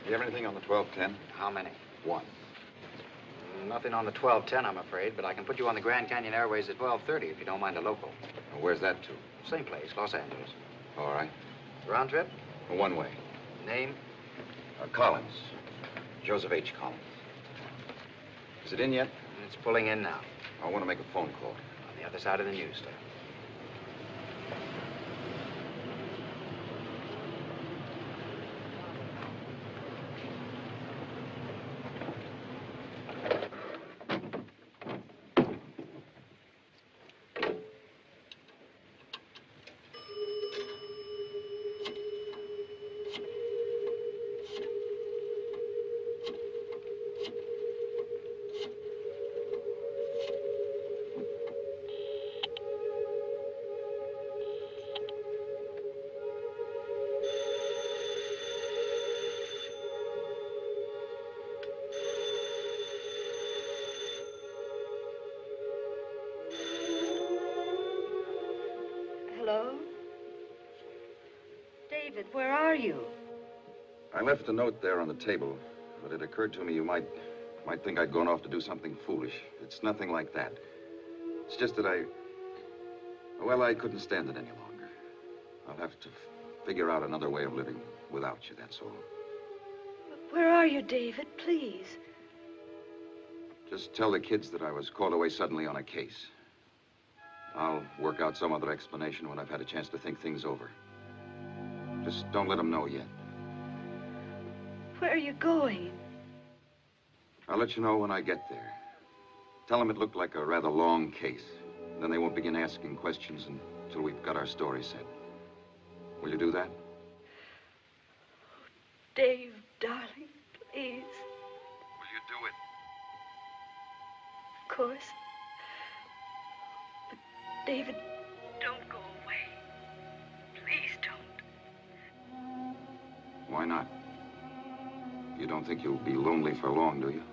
You have anything on the 1210? How many? One. Nothing on the 1210, I'm afraid, but I can put you on the Grand Canyon Airways at 12:30 if you don't mind a local. Well, where's that to? Same place, Los Angeles. All right. Round trip? One way. Name? Collins. Joseph H. Collins. Is it in yet? It's pulling in now. I want to make a phone call. On the other side of the newsstand. Hello? David, where are you? I left a note there on the table, but it occurred to me you might think I'd gone off to do something foolish. It's nothing like that. It's just that I couldn't stand it any longer. I'll have to figure out another way of living without you, that's all. Where are you, David? Please. Just tell the kids that I was called away suddenly on a case. I'll work out some other explanation when I've had a chance to think things over. Just don't let them know yet. Where are you going? I'll let you know when I get there. Tell them it looked like a rather long case. Then they won't begin asking questions until we've got our story set. Will you do that? Dave, darling, please. Will you do it? Of course. But, David, don't go away. Please don't. Why not? You don't think you'll be lonely for long, do you?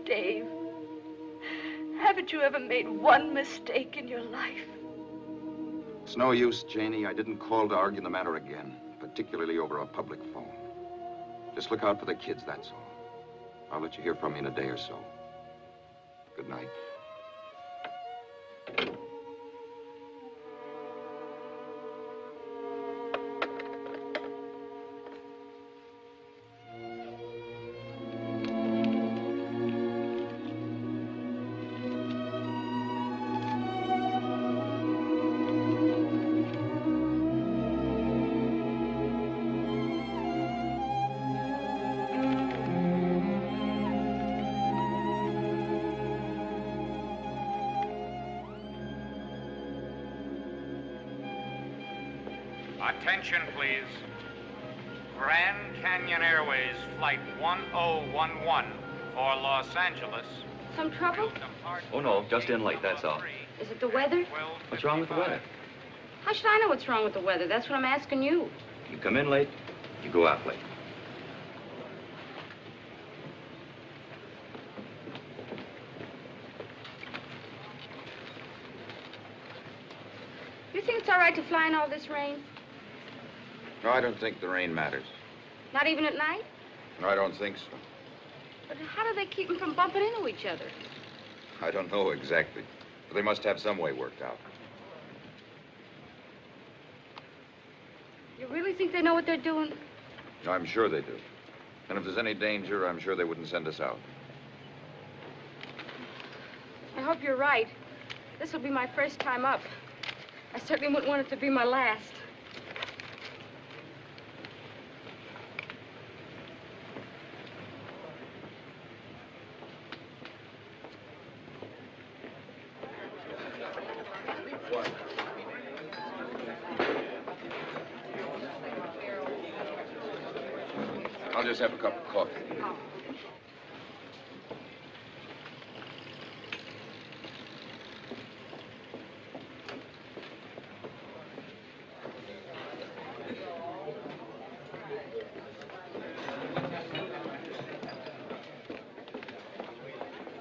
Dave, haven't you ever made one mistake in your life? It's no use, Janie. I didn't call to argue the matter again, particularly over a public phone. Just look out for the kids, that's all. I'll let you hear from me in a day or so. Good night. Attention, please. Grand Canyon Airways Flight 1011 for Los Angeles. Some trouble? Oh, no, just in late, that's all. Is it the weather? What's wrong with the weather? How should I know what's wrong with the weather? That's what I'm asking you. You come in late, you go out late. You think it's all right to fly in all this rain? No, I don't think the rain matters. Not even at night? No, I don't think so. But how do they keep them from bumping into each other? I don't know exactly. But they must have some way worked out. You really think they know what they're doing? No, I'm sure they do. And if there's any danger, I'm sure they wouldn't send us out. I hope you're right. This will be my first time up. I certainly wouldn't want it to be my last. I'll just have a cup of coffee.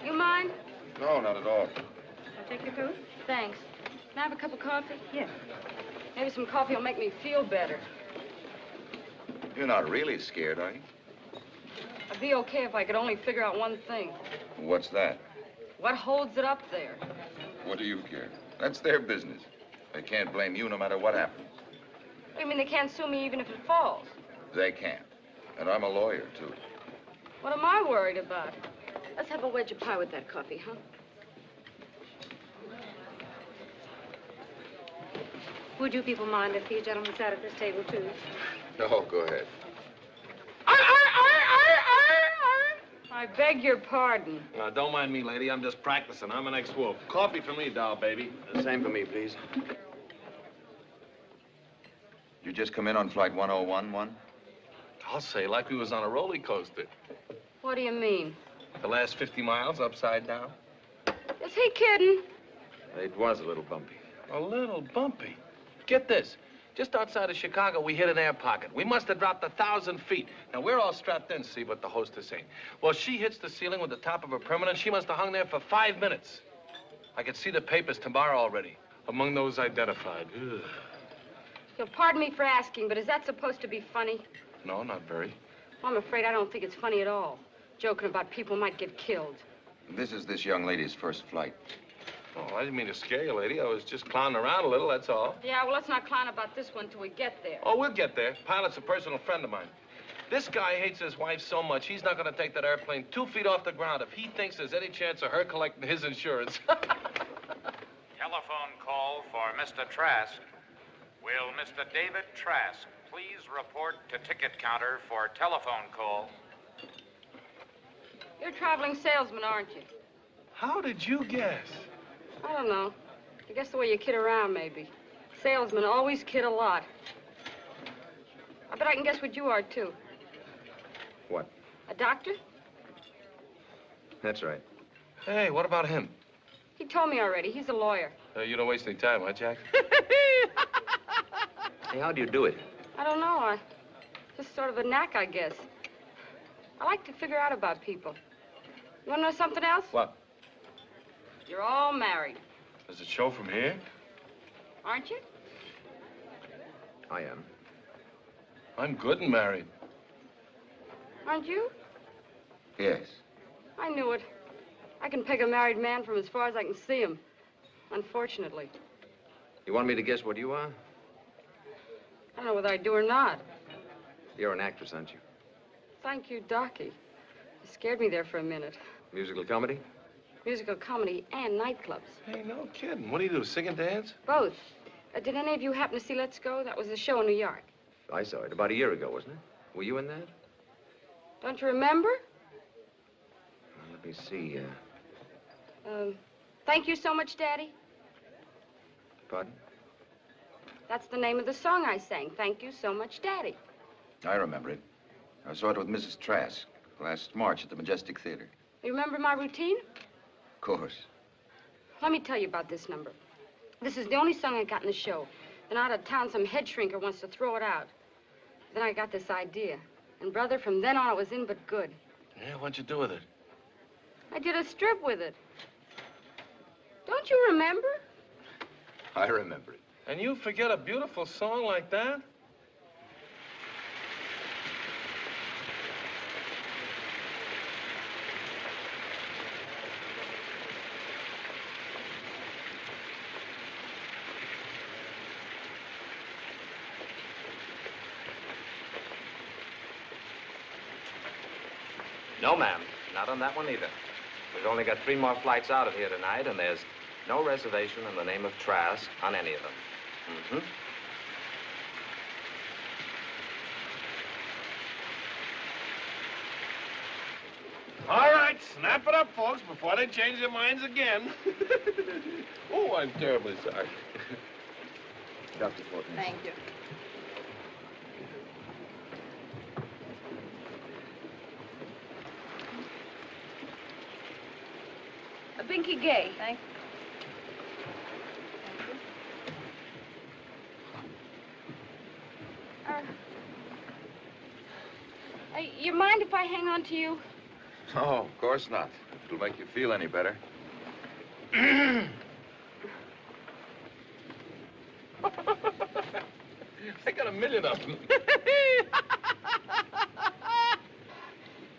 You mind? No, not at all. I'll take your coat. Thanks. Can I have a cup of coffee? Yes. Maybe some coffee will make me feel better. You're not really scared, are you? I'd be okay if I could only figure out one thing. What's that? What holds it up there? What do you care? That's their business. They can't blame you no matter what happens. What do you mean they can't sue me even if it falls? They can't. And I'm a lawyer, too. What am I worried about? Let's have a wedge of pie with that coffee, huh? Would you people mind if these gentlemen sat at this table, too? No, go ahead. I beg your pardon. Don't mind me, lady. I'm just practicing. I'm an ex-wolf. Coffee for me, doll baby. The same for me, please. You just come in on flight 1011? I'll say, like we was on a roller coaster. What do you mean? The last 50 miles upside down. Is he kidding? It was a little bumpy. A little bumpy. Get this. Just outside of Chicago, we hit an air pocket. We must have dropped 1,000 feet. Now, we're all strapped in, see, but the hostess ain't. Well, she hits the ceiling with the top of her permanent. She must have hung there for 5 minutes. I could see the papers tomorrow already. Among those identified. Ugh. You'll pardon me for asking, but is that supposed to be funny? No, not very. Well, I'm afraid I don't think it's funny at all. Joking about people might get killed. This is this young lady's first flight. Oh, I didn't mean to scare you, lady. I was just clowning around a little, that's all. Yeah, well, let's not clown about this one till we get there. Oh, we'll get there. Pilot's a personal friend of mine. This guy hates his wife so much, he's not going to take that airplane 2 feet off the ground if he thinks there's any chance of her collecting his insurance. Telephone call for Mr. Trask. Will Mr. David Trask please report to ticket counter for telephone call? You're a traveling salesman, aren't you? How did you guess? I don't know. I guess the way you kid around, maybe. Salesmen always kid a lot. I bet I can guess what you are, too. What? A doctor? That's right. Hey, what about him? He told me already. He's a lawyer. You don't waste any time, huh, Jack? Hey, how do you do it? I don't know. Just sort of a knack, I guess. I like to figure out about people. You want to know something else? What? You're all married, Does it show from here? aren't you? I am. I'm good and married. Aren't you? Yes. I knew it. I can peg a married man from as far as I can see him. Unfortunately. You want me to guess what you are? I don't know whether I do or not. You're an actress, aren't you? Thank you, Docky. You scared me there for a minute. Musical comedy? Musical comedy and nightclubs. Hey, no kidding. What do you do, sing and dance? Both. Did any of you happen to see Let's Go? That was the show in New York. I saw it about a year ago, wasn't it? Were you in that? Don't you remember? Well, let me see. Thank you so much, Daddy. Pardon? That's the name of the song I sang. Thank you so much, Daddy. I remember it. I saw it with Mrs. Trask last March at the Majestic Theater. You remember my routine? Of course. Let me tell you about this number. This is the only song I got in the show. Then out of town, some head shrinker wants to throw it out. Then I got this idea. And, brother, from then on, it was in but good. Yeah, what'd you do with it? I did a strip with it. Don't you remember? I remember it. And you forget a beautiful song like that? No, ma'am. Not on that one either. We've only got 3 more flights out of here tonight, and there's no reservation in the name of Trask on any of them. Mm-hmm. All right, snap it up, folks, before they change their minds again. Oh, I'm terribly sorry. Dr. Fortin. Thank you. A binky gay. Thank you. You mind if I hang on to you? No, of course not. If it'll make you feel any better. I got 1 million of them.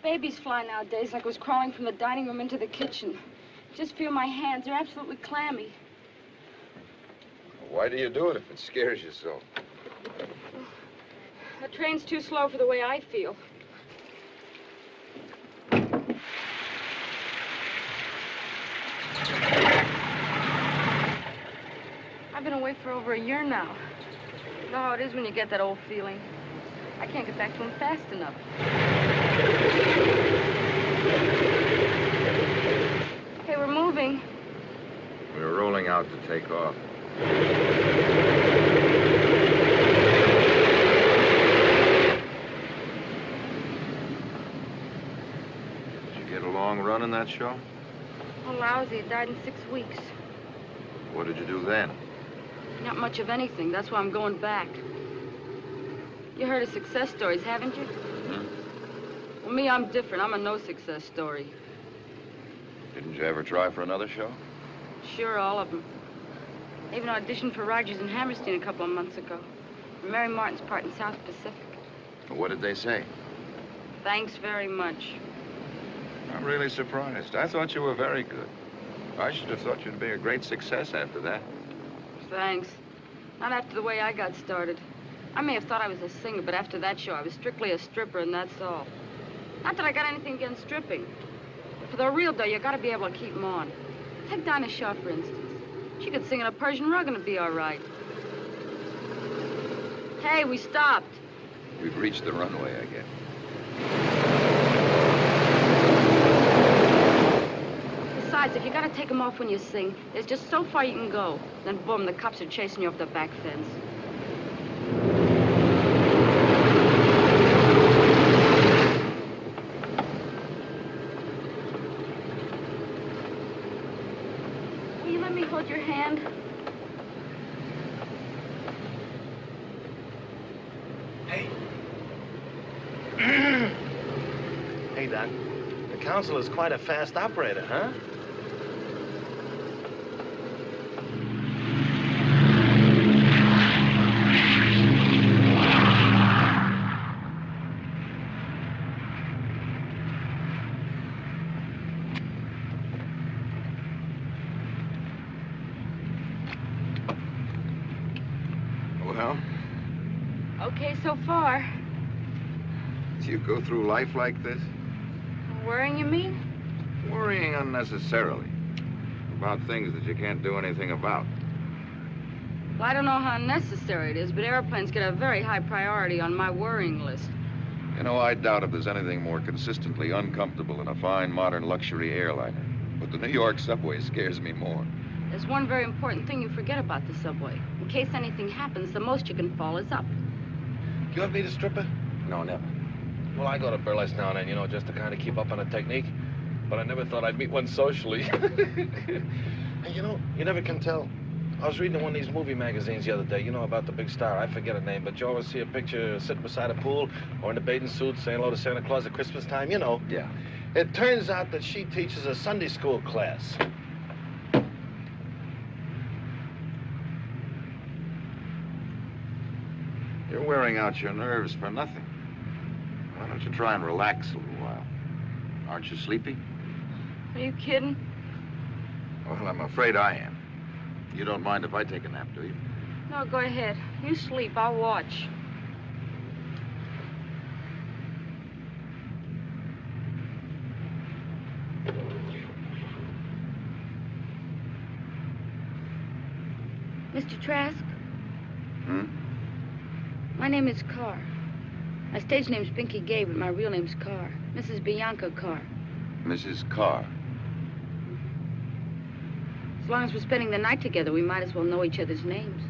Babies fly nowadays like I was crawling from the dining room into the kitchen. Just feel my hands. They're absolutely clammy. Why do you do it if it scares you so? The train's too slow for the way I feel. I've been away for over a year now. You know how it is when you get that old feeling. I can't get back to him fast enough. Okay, we're moving. We're rolling out to take off. Did you get a long run in that show? Oh, lousy. It died in 6 weeks. What did you do then? Not much of anything. That's why I'm going back. You heard of success stories, haven't you? Hmm? Well, me, I'm different. I'm a no-success story. Didn't you ever try for another show? Sure, all of them. I even auditioned for Rogers and Hammerstein a couple of months ago. For Mary Martin's part in South Pacific. What did they say? Thanks very much. I'm really surprised. I thought you were very good. I should have thought you'd be a great success after that. Thanks. Not after the way I got started. I may have thought I was a singer, but after that show, I was strictly a stripper, and that's all. Not that I got anything against stripping. But for the real dough, you gotta be able to keep them on. Take Dinah Shaw, for instance. She could sing in a Persian rug and it'd be all right. Hey, we stopped. We've reached the runway, I guess. Besides, if you gotta take them off when you sing, there's just so far you can go. Then boom, the cops are chasing you off the back fence. Will you let me hold your hand? Hey. Hey, Doc. The council is quite a fast operator, huh? Well, Okay, so far. do you go through life like this? Worrying, you mean? Worrying unnecessarily. About things that you can't do anything about. Well, I don't know how necessary it is, but airplanes get a very high priority on my worrying list. You know, I doubt if there's anything more consistently uncomfortable than a fine modern luxury airliner. But the New York subway scares me more. There's one very important thing you forget about the subway. In case anything happens, the most you can fall is up. You ever meet a stripper? No, never. Well, I go to burlesque now and then, you know, just to kind of keep up on the technique. But I never thought I'd meet one socially. And you know, you never can tell. I was reading one of these movie magazines the other day, you know, about the big star. I forget her name, but you always see a picture sitting beside a pool or in a bathing suit saying hello to Santa Claus at Christmas time, you know. Yeah. It turns out that she teaches a Sunday school class. You're wearing out your nerves for nothing. Why don't you try and relax a little while? Aren't you sleepy? Are you kidding? Well, I'm afraid I am. You don't mind if I take a nap, do you? No, go ahead. You sleep. I'll watch. Mr. Trask? Hmm? My name is Carr. My stage name's Pinky Gay, but my real name's Carr. Mrs. Bianca Carr. Mrs. Carr. As long as we're spending the night together, we might as well know each other's names.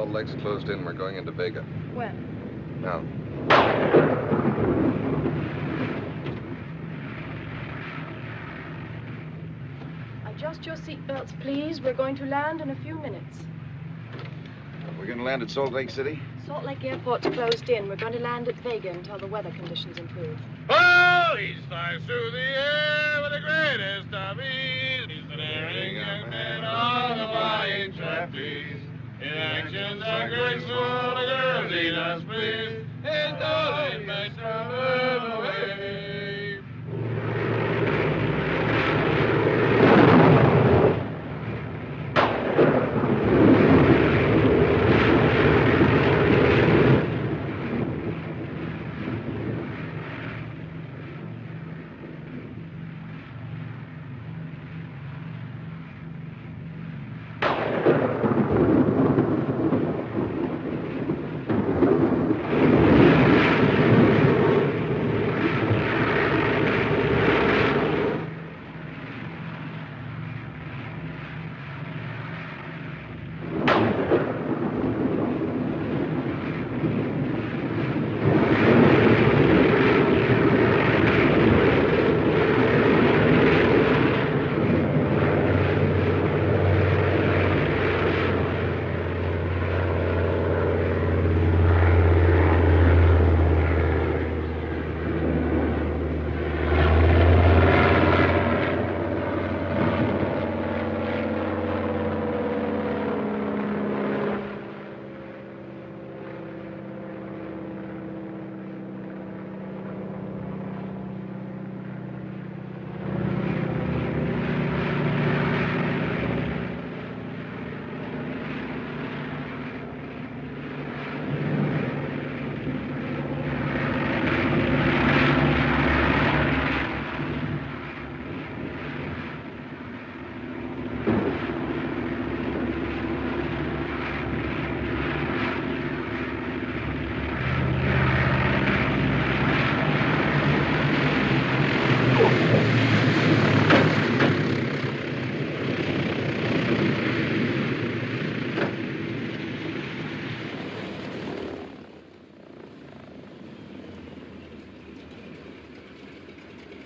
Salt Lake's closed in. We're going into Vega. When? Now. Adjust your seatbelts, please. We're going to land in a few minutes. We're going to land at Salt Lake City? Salt Lake Airport's closed in. We're going to land at Vega until the weather conditions improve. Oh, he flies through the air with the greatest of ease. He's the daring young man on the flying trapeze. His actions are graceful, the girls he does please. His darling makes her live away.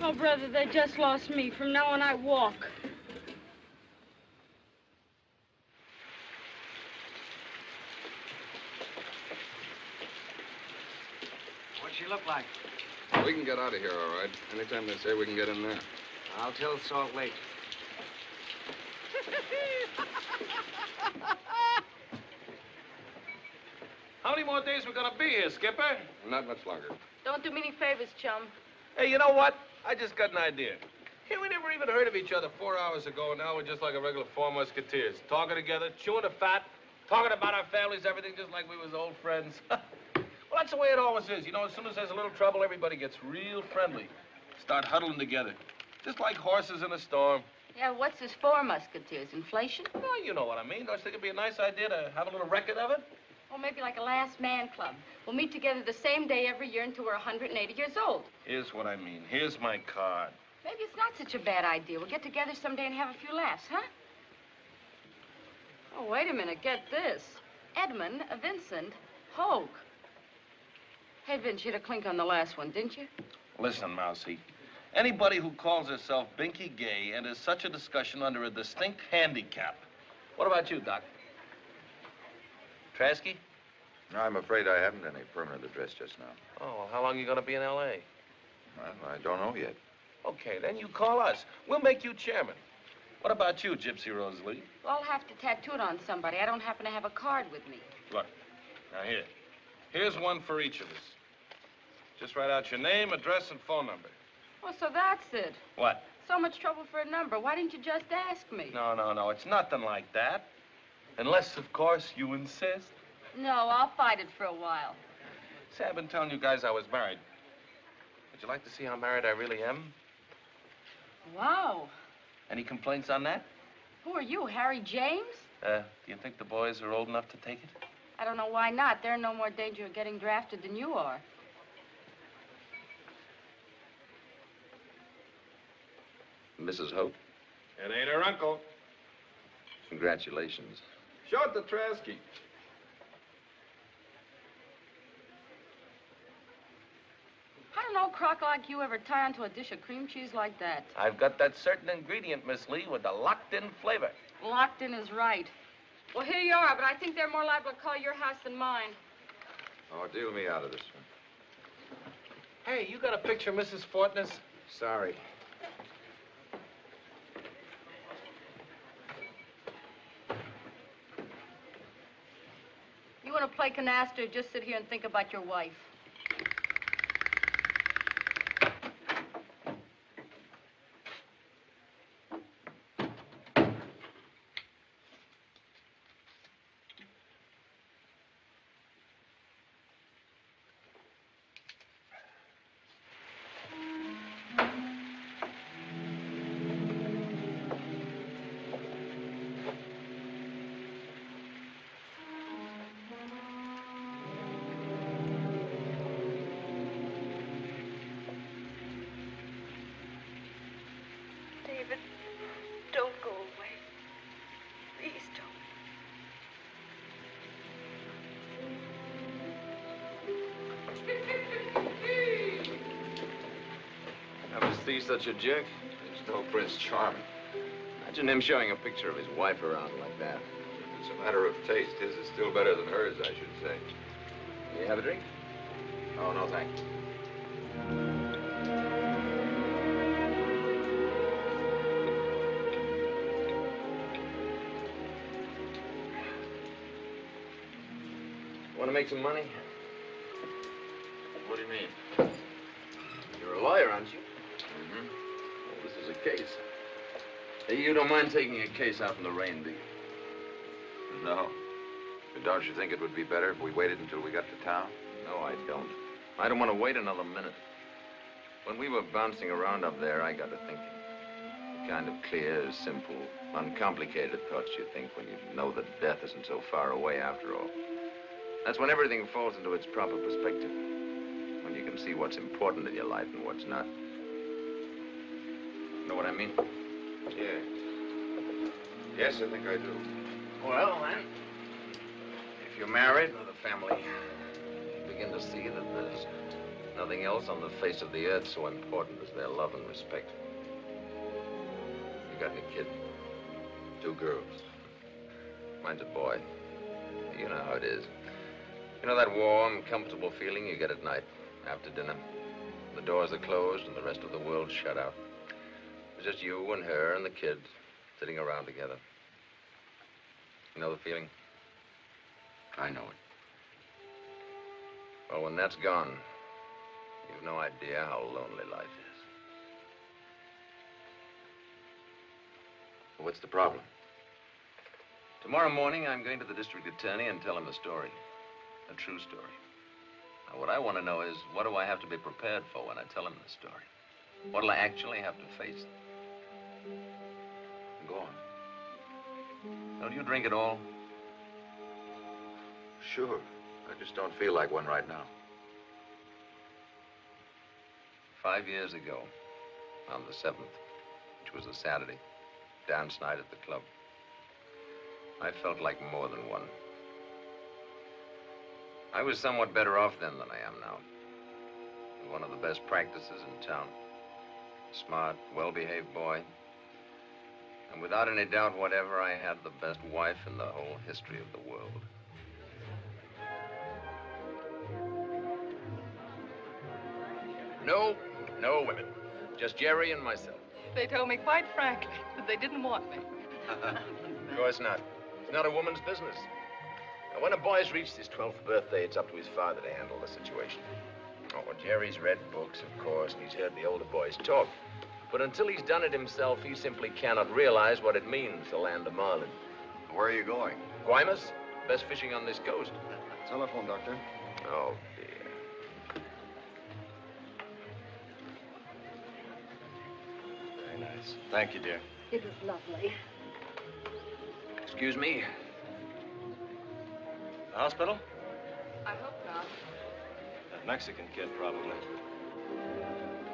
Oh, brother, they just lost me. From now on, I walk. What'd she look like? We can get out of here, all right. Anytime they say we can get in there. I'll tell Salt Lake. How many more days we gonna be here, Skipper? Not much longer. Don't do me any favors, chum. Hey, you know what? I just got an idea. Hey, we never even heard of each other 4 hours ago, and now we're just like a regular four musketeers. Talking together, chewing the fat, talking about our families, everything just like we was old friends. Well, that's the way it always is. You know, as soon as there's a little trouble, everybody gets real friendly. Start huddling together. Just like horses in a storm. Yeah, what's this for, musketeers? Inflation? Well, you know what I mean. Don't you think it'd be a nice idea to have a little record of it? Or maybe like a last man club. We'll meet together the same day every year until we're 180 years old. Here's what I mean. Here's my card. Maybe it's not such a bad idea. We'll get together someday and have a few laughs, huh? Oh, wait a minute. Get this. Edmund Vincent Hogue. Hey, Vince, you had a clink on the last one, didn't you? Listen, Mousy. Anybody who calls herself Binky Gay enters such a discussion under a distinct handicap. What about you, Doc? Trasky? I'm afraid I haven't any permanent address just now. Oh, well, how long are you going to be in L.A.? Well, I don't know yet. Okay, then you call us. We'll make you chairman. What about you, Gypsy Rose Lee? Well, I'll have to tattoo it on somebody. I don't happen to have a card with me. Look, now here. Here's one for each of us. Just write out your name, address, and phone number. Oh, so that's it. What? So much trouble for a number. Why didn't you just ask me? No. It's nothing like that. Unless, of course, you insist. No, I'll fight it for a while. Say, I've been telling you guys I was married. Would you like to see how married I really am? Wow. Any complaints on that? Who are you, Harry James? Do you think the boys are old enough to take it? I don't know why not. They're in no more danger of getting drafted than you are. Mrs. Hope, It ain't her uncle. congratulations. Show it to Trasky. crock like you ever tie onto a dish of cream cheese like that? I've got that certain ingredient, Miss Lee, with the locked-in flavor. Locked in is right. Well, here you are, but I think they're more liable to call your house than mine. Oh, deal me out of this one. Hey, you got a picture of Mrs. Fortness? Sorry. You want to play canasta or just sit here and think about your wife? David, don't go away. Please don't. Now, was Thee such a jerk? He's no Prince Charming. Imagine him showing a picture of his wife around like that. It's a matter of taste. His is still better than hers, I should say. You have a drink? Oh, no, thanks. Want to make some money? What do you mean? You're a lawyer, aren't you? Mm-hmm. Well, this is a case. Hey, you don't mind taking a case out in the rain, do you? No. But don't you think it would be better if we waited until we got to town? No, I don't. I don't want to wait another minute. When we were bouncing around up there, I got to thinking. The kind of clear, simple, uncomplicated thoughts you think when you know that death isn't so far away after all. That's when everything falls into its proper perspective. When you can see what's important in your life and what's not. Know what I mean? Yeah. Yes, I think I do. Well, then, if you're married with a family, you begin to see that there's nothing else on the face of the earth so important as their love and respect. You got any kid? 2 girls. Mine's a boy. You know how it is. You know that warm, comfortable feeling you get at night after dinner? The doors are closed and the rest of the world shut out. It's just you and her and the kids sitting around together. You know the feeling? I know it. Well, when that's gone, you've no idea how lonely life is. What's the problem? Tomorrow morning, I'm going to the district attorney and tell him the story. A true story. Now, what I want to know is, what do I have to be prepared for when I tell him the story? What'll I actually have to face? Go on. Don't you drink at all? Sure. I just don't feel like one right now. 5 years ago, on the 7th, which was a Saturday, dance night at the club, I felt like more than one. I was somewhat better off then than I am now. With one of the best practices in town. Smart, well-behaved boy. And without any doubt whatever, I had the best wife in the whole history of the world. No women. Just Jerry and myself. They told me quite frankly that they didn't want me. Of course not. It's not a woman's business. Now, when a boy's reached his 12th birthday, it's up to his father to handle the situation. Oh, Jerry's read books, of course, and he's heard the older boys talk. But until he's done it himself, he simply cannot realize what it means to land a marlin. Where are you going? Guaymas? Best fishing on this coast. Telephone, Doctor. Oh, dear. Very nice. Thank you, dear. It was lovely. Excuse me. The hospital? I hope not. That Mexican kid, probably.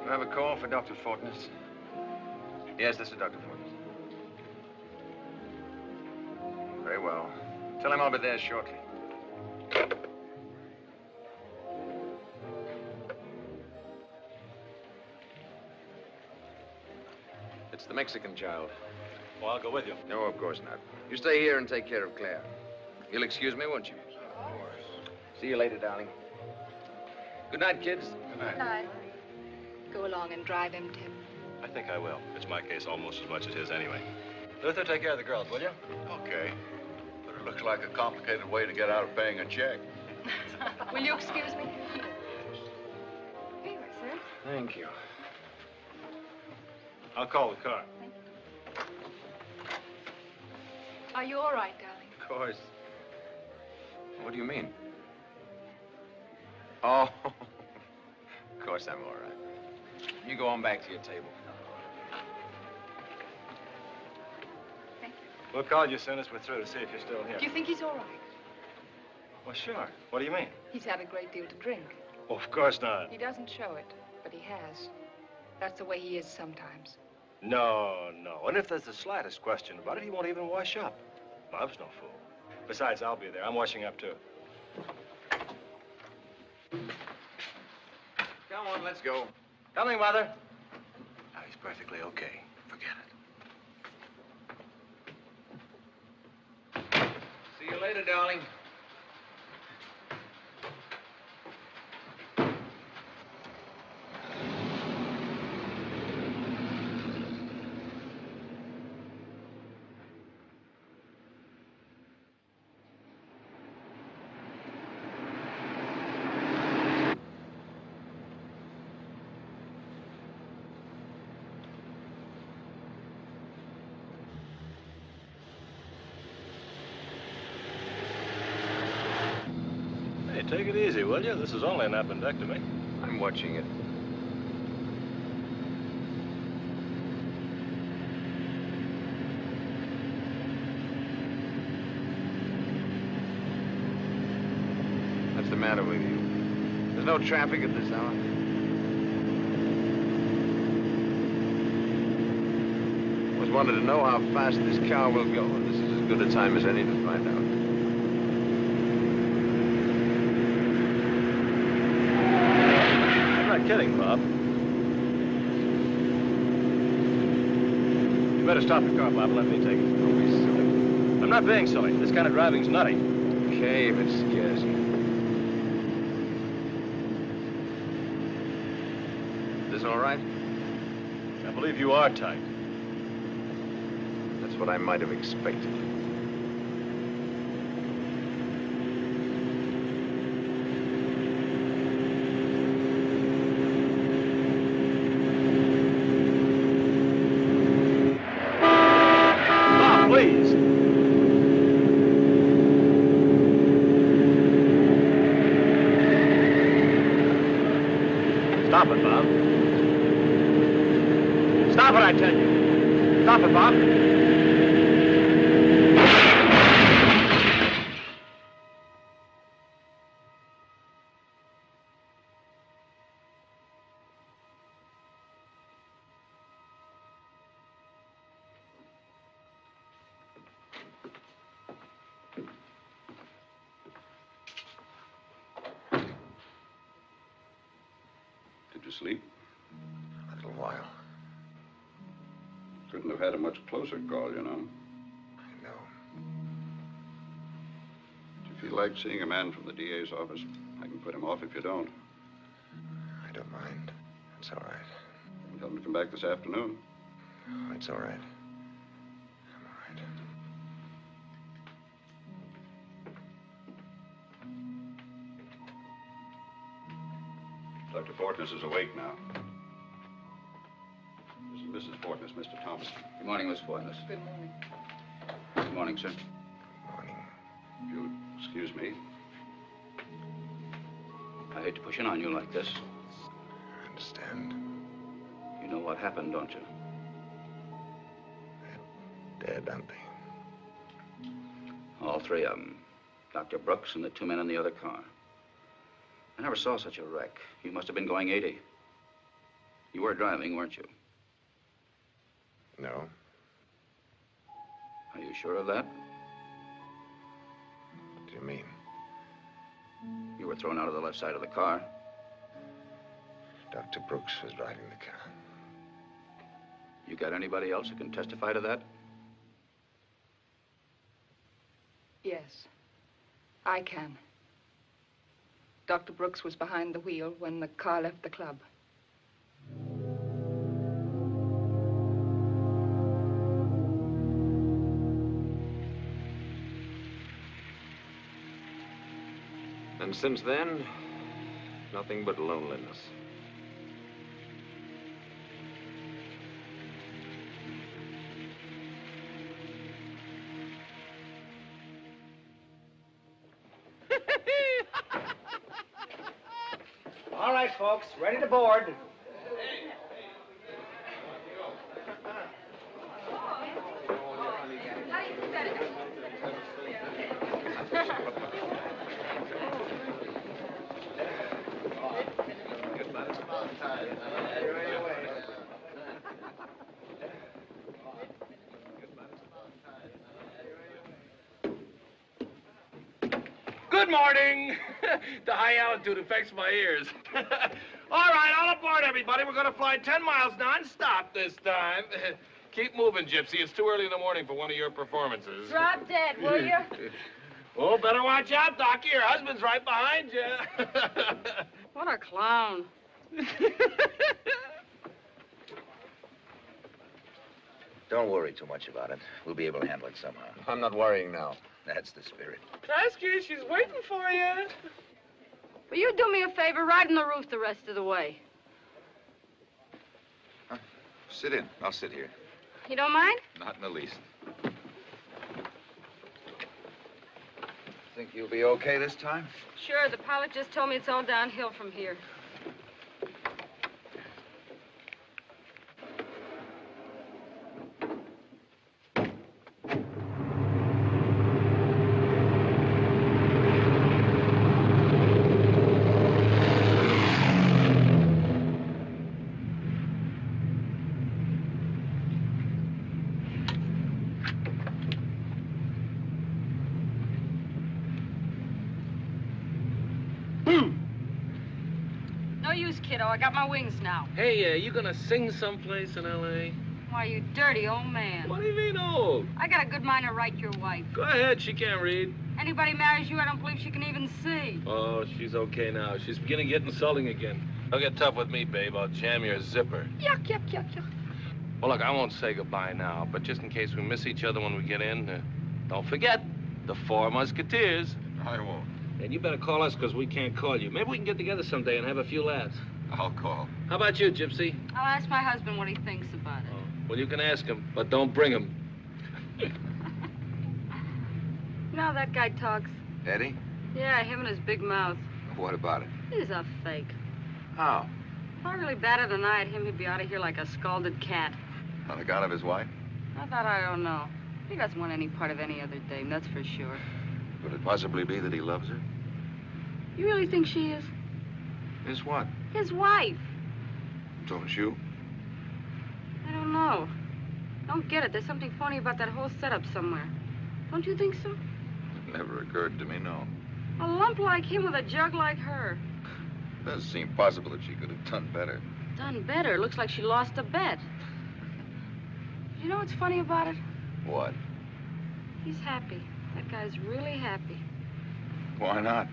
You have a call for Dr. Fortness? Yes, this is Dr. Fortness. Very well. Tell him I'll be there shortly. It's the Mexican child. Well, I'll go with you. No, of course not. You stay here and take care of Claire. You'll excuse me, won't you? Of course. See you later, darling. Good night, kids. Good night. Night. Go along and drive him, Tim. I think I will. It's my case almost as much as his anyway. Luther, take care of the girls, will you? Okay. But it looks like a complicated way to get out of paying a check. Will you excuse me? Here, sir. Thank you. I'll call the car. Are you all right, darling? Of course. What do you mean? Oh, of course I'm all right. You go on back to your table. Thank you. We'll call you as soon as we're through to see if you're still here. Do you think he's all right? Well, sure. What do you mean? He's had a great deal to drink. Oh, of course not. He doesn't show it, but he has. That's the way he is sometimes. No, no. And if there's the slightest question about it, he won't even wash up. Bob's no fool. Besides, I'll be there. I'm washing up, too. Come on, let's go. Coming, Mother. Now, he's perfectly okay. Forget it. See you later, darling. Hey, take it easy, will you? This is only an appendectomy. I'm watching it. What's the matter with you? There's no traffic at this hour. Always wanted to know how fast this car will go. This is as good a time as any to find out. I'm not kidding, Bob. You better stop the car, Bob, and let me take it. Don't be silly. I'm not being silly. This kind of driving's nutty. Okay, if it scares you. Is this all right? I believe you are tight. That's what I might have expected. Bob, please. Stop it, Bob. Stop it, I tell you. Stop it, Bob. Did you sleep? A little while. Couldn't have had a much closer call, you know. I know. Do you feel like seeing a man from the DA's office? I can put him off if you don't. I don't mind. It's all right. Tell him to come back this afternoon. Oh, it's all right. I'm all right. Dr. Fortness is awake now. This is Mrs. Fortness, Mr. Thomas. Good morning, Miss Fortness. Good morning. Good morning, sir. Morning. If you'll excuse me. I hate to push in on you like this. I understand. You know what happened, don't you? They're dead, aren't they? All three of them. Dr. Brooks and the two men in the other car. I never saw such a wreck. You must have been going 80. You were driving, weren't you? No. Are you sure of that? What do you mean? You were thrown out of the left side of the car. Dr. Brooks was driving the car. You got anybody else who can testify to that? Yes, I can. Dr. Brooks was behind the wheel when the car left the club. And since then, nothing but loneliness. All right, folks, ready to board. Good morning. The high altitude affects my ears. All right, all aboard, everybody. We're going to fly 10 miles non-stop this time. Keep moving, Gypsy. It's too early in the morning for one of your performances. Drop dead, will you? Oh, better watch out, Docky. Your husband's right behind you. What a clown. Don't worry too much about it. We'll be able to handle it somehow. I'm not worrying now. That's the spirit. Trasky, she's waiting for you. Will you do me a favor? Ride on the roof the rest of the way. Sit in. I'll sit here. You don't mind? Not in the least. Think you'll be okay this time? Sure, the pilot just told me it's all downhill from here. No use, kiddo. I got my wings now. Hey, you gonna sing someplace in L.A.? Why, you dirty old man. What do you mean, old? I got a good mind to write your wife. Go ahead, she can't read. Anybody marries you, I don't believe she can even see. Oh, she's okay now. She's beginning to get insulting again. Don't get tough with me, babe. I'll jam your zipper. Yuck, yuck, yuck, yuck. Well, look, I won't say goodbye now, but just in case we miss each other when we get in, don't forget the Four Musketeers. I won't. And you better call us, because we can't call you. Maybe we can get together someday and have a few laughs. I'll call. How about you, Gypsy? I'll ask my husband what he thinks about it. Oh, well, you can ask him, but don't bring him. You know how that guy talks? Eddie? Yeah, him and his big mouth. What about it? He's a fake. How? If I really batted an eye at him, he'd be out of here like a scalded cat. On account of his wife? I don't know. He doesn't want any part of any other dame, that's for sure. Could it possibly be that he loves her? You really think she is? Is what? His wife. Don't you? I don't know. Don't get it. There's something phony about that whole setup somewhere. Don't you think so? It never occurred to me, no. A lump like him with a jug like her. It does seem possible that she could have done better. Done better. Looks like she lost a bet. You know what's funny about it? What? He's happy. That guy's really happy. Why not?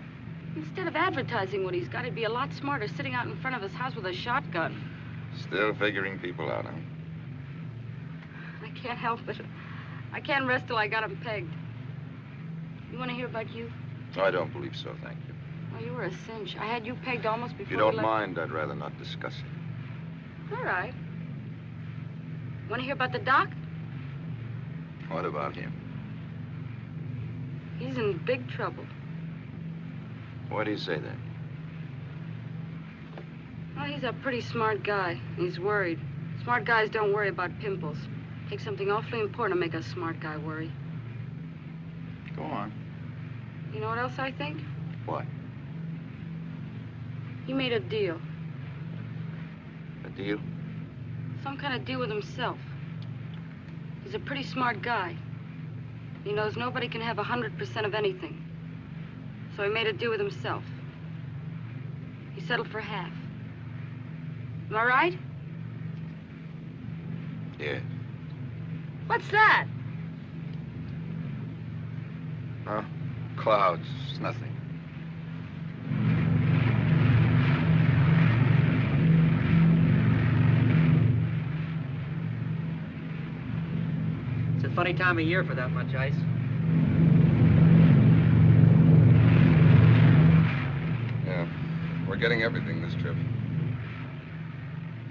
Instead of advertising what he's got, he'd be a lot smarter sitting out in front of his house with a shotgun. Still figuring people out, huh? I can't help it. I can't rest till I got him pegged. You want to hear about you? I don't believe so, thank you. Oh, you were a cinch. I had you pegged almost before If you don't we left. mind, I'd rather not discuss it. All right. Want to hear about the doc? What about him? He's in big trouble. Why do you say that? Well, he's a pretty smart guy. He's worried. Smart guys don't worry about pimples. Takes something awfully important to make a smart guy worry. Go on. You know what else I think? What? He made a deal. A deal? Some kind of deal with himself. He's a pretty smart guy. He knows nobody can have 100% of anything. So he made a deal with himself. He settled for half. Am I right? Yeah. What's that? Huh? Clouds. It's nothing. It's a funny time of year for that much ice. Yeah, we're getting everything this trip.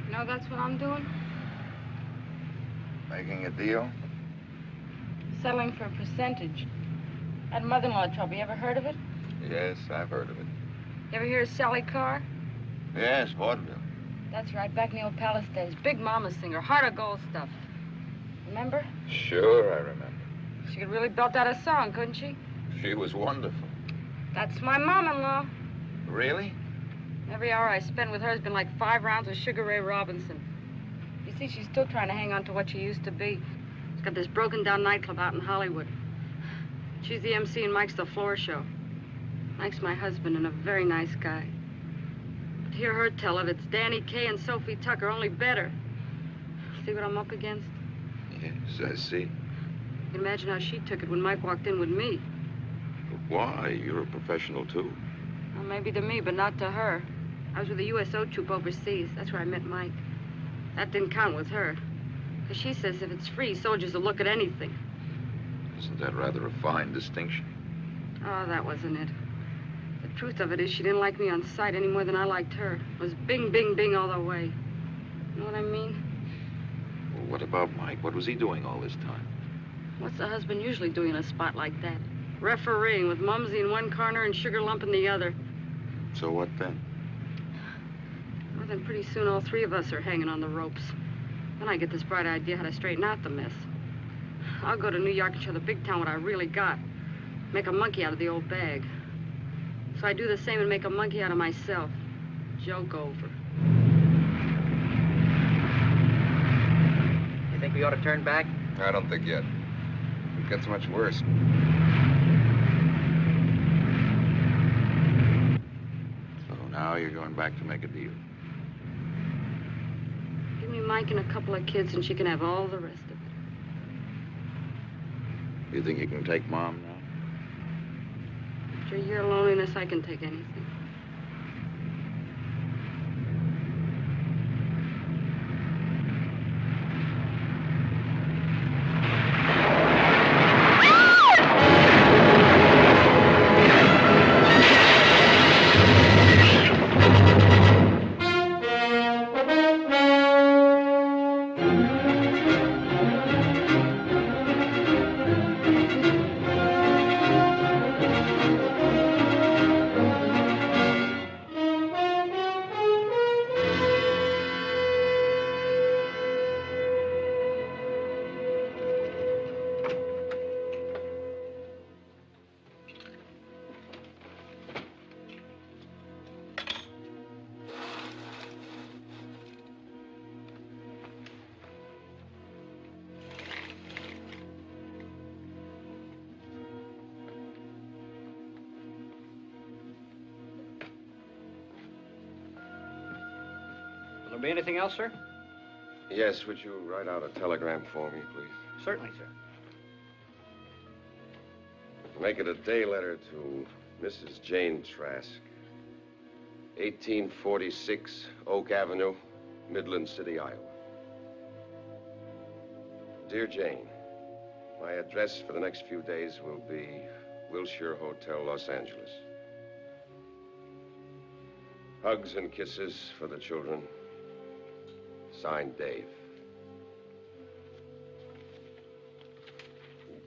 You know, that's what I'm doing. Making a deal? Settling for a percentage. That mother-in-law trouble, you ever heard of it? Yes, I've heard of it. You ever hear of Sally Carr? Yes, vaudeville. That's right, back in the old Palace days. Big mama singer, heart of gold stuff. Remember? Sure, I remember. She could really belt out a song, couldn't she? She was wonderful. That's my mom-in-law. Really? Every hour I spend with her has been like 5 rounds of Sugar Ray Robinson. You see, she's still trying to hang on to what she used to be. She's got this broken-down nightclub out in Hollywood. She's the MC and Mike's the floor show. Mike's my husband and a very nice guy. But to hear her tell it, it's Danny Kaye and Sophie Tucker, only better. See what I'm up against? Yes, I see. You can imagine how she took it when Mike walked in with me. But why? You're a professional, too. Well, maybe to me, but not to her. I was with the USO troop overseas. That's where I met Mike. That didn't count with her. Because she says if it's free, soldiers will look at anything. Isn't that rather a fine distinction? Oh, that wasn't it. The truth of it is she didn't like me on sight any more than I liked her. It was bing, bing, bing all the way. You know what I mean? Well, what about Mike? What was he doing all this time? What's the husband usually doing in a spot like that? Refereeing with Mumsy in one corner and Sugar Lump in the other. So what then? Well, then pretty soon all 3 of us are hanging on the ropes. Then I get this bright idea how to straighten out the mess. I'll go to New York and show the big town what I really got. Make a monkey out of the old bag. So I do the same and make a monkey out of myself. Joke over. You think we ought to turn back? I don't think yet. It gets much worse. So now you're going back to make a deal. Give me Mike and a couple of kids and she can have all the rest of it. You think you can take Mom now? After a year of loneliness, I can take anything. Will there be anything else, sir? Yes, would you write out a telegram for me, please? Certainly, sir. Make it a day letter to Mrs. Jane Trask, 1846 Oak Avenue, Midland City, Iowa. Dear Jane, my address for the next few days will be Wilshire Hotel, Los Angeles. Hugs and kisses for the children. Signed, Dave.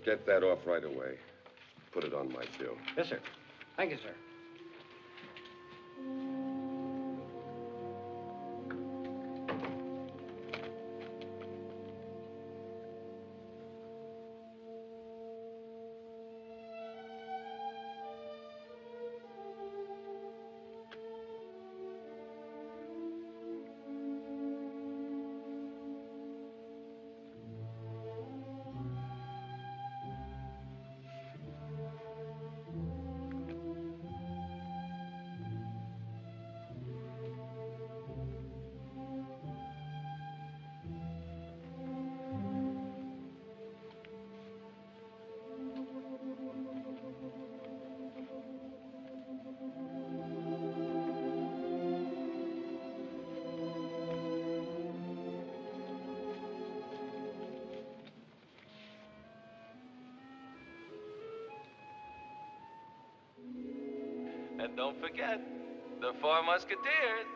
Get that off right away. Put it on my bill. Yes, sir. Thank you, sir. And don't forget, the Four Musketeers.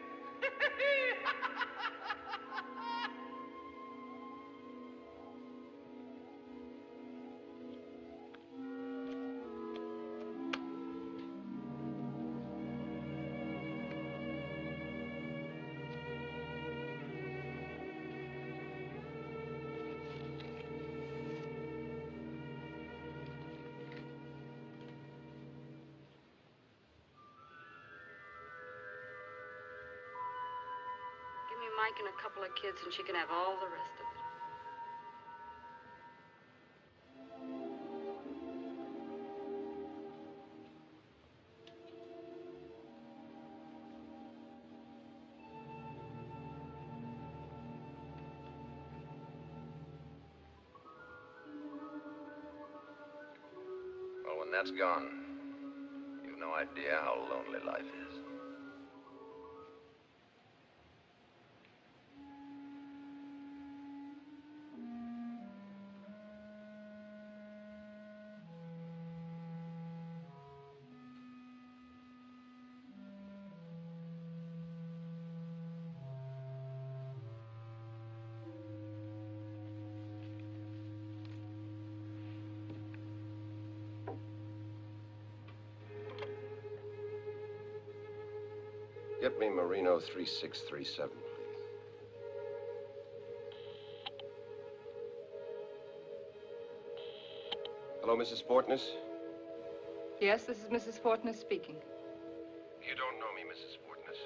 Give me Mike and a couple of kids, and she can have all the rest of it. Well, when that's gone, you've no idea how lonely life is. Get me Marino 3637, please. Hello, Mrs. Fortness? Yes, this is Mrs. Fortness speaking. You don't know me, Mrs. Fortness,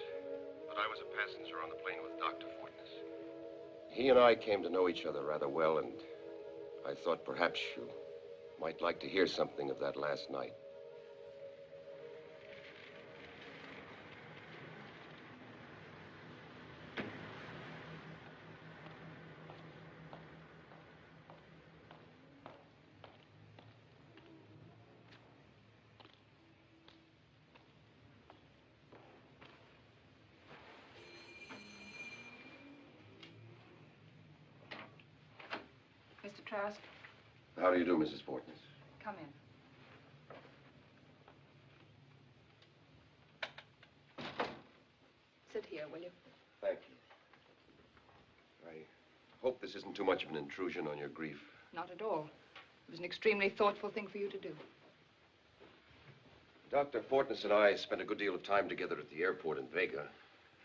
but I was a passenger on the plane with Dr. Fortness. He and I came to know each other rather well, and I thought perhaps you might like to hear something of that last night. Mr. Trask, How do you do, Mrs. Fortness? come in. Sit here, will you? Thank you. I hope this isn't too much of an intrusion on your grief. Not at all. It was an extremely thoughtful thing for you to do. Dr. Fortness and I spent a good deal of time together at the airport in Vega,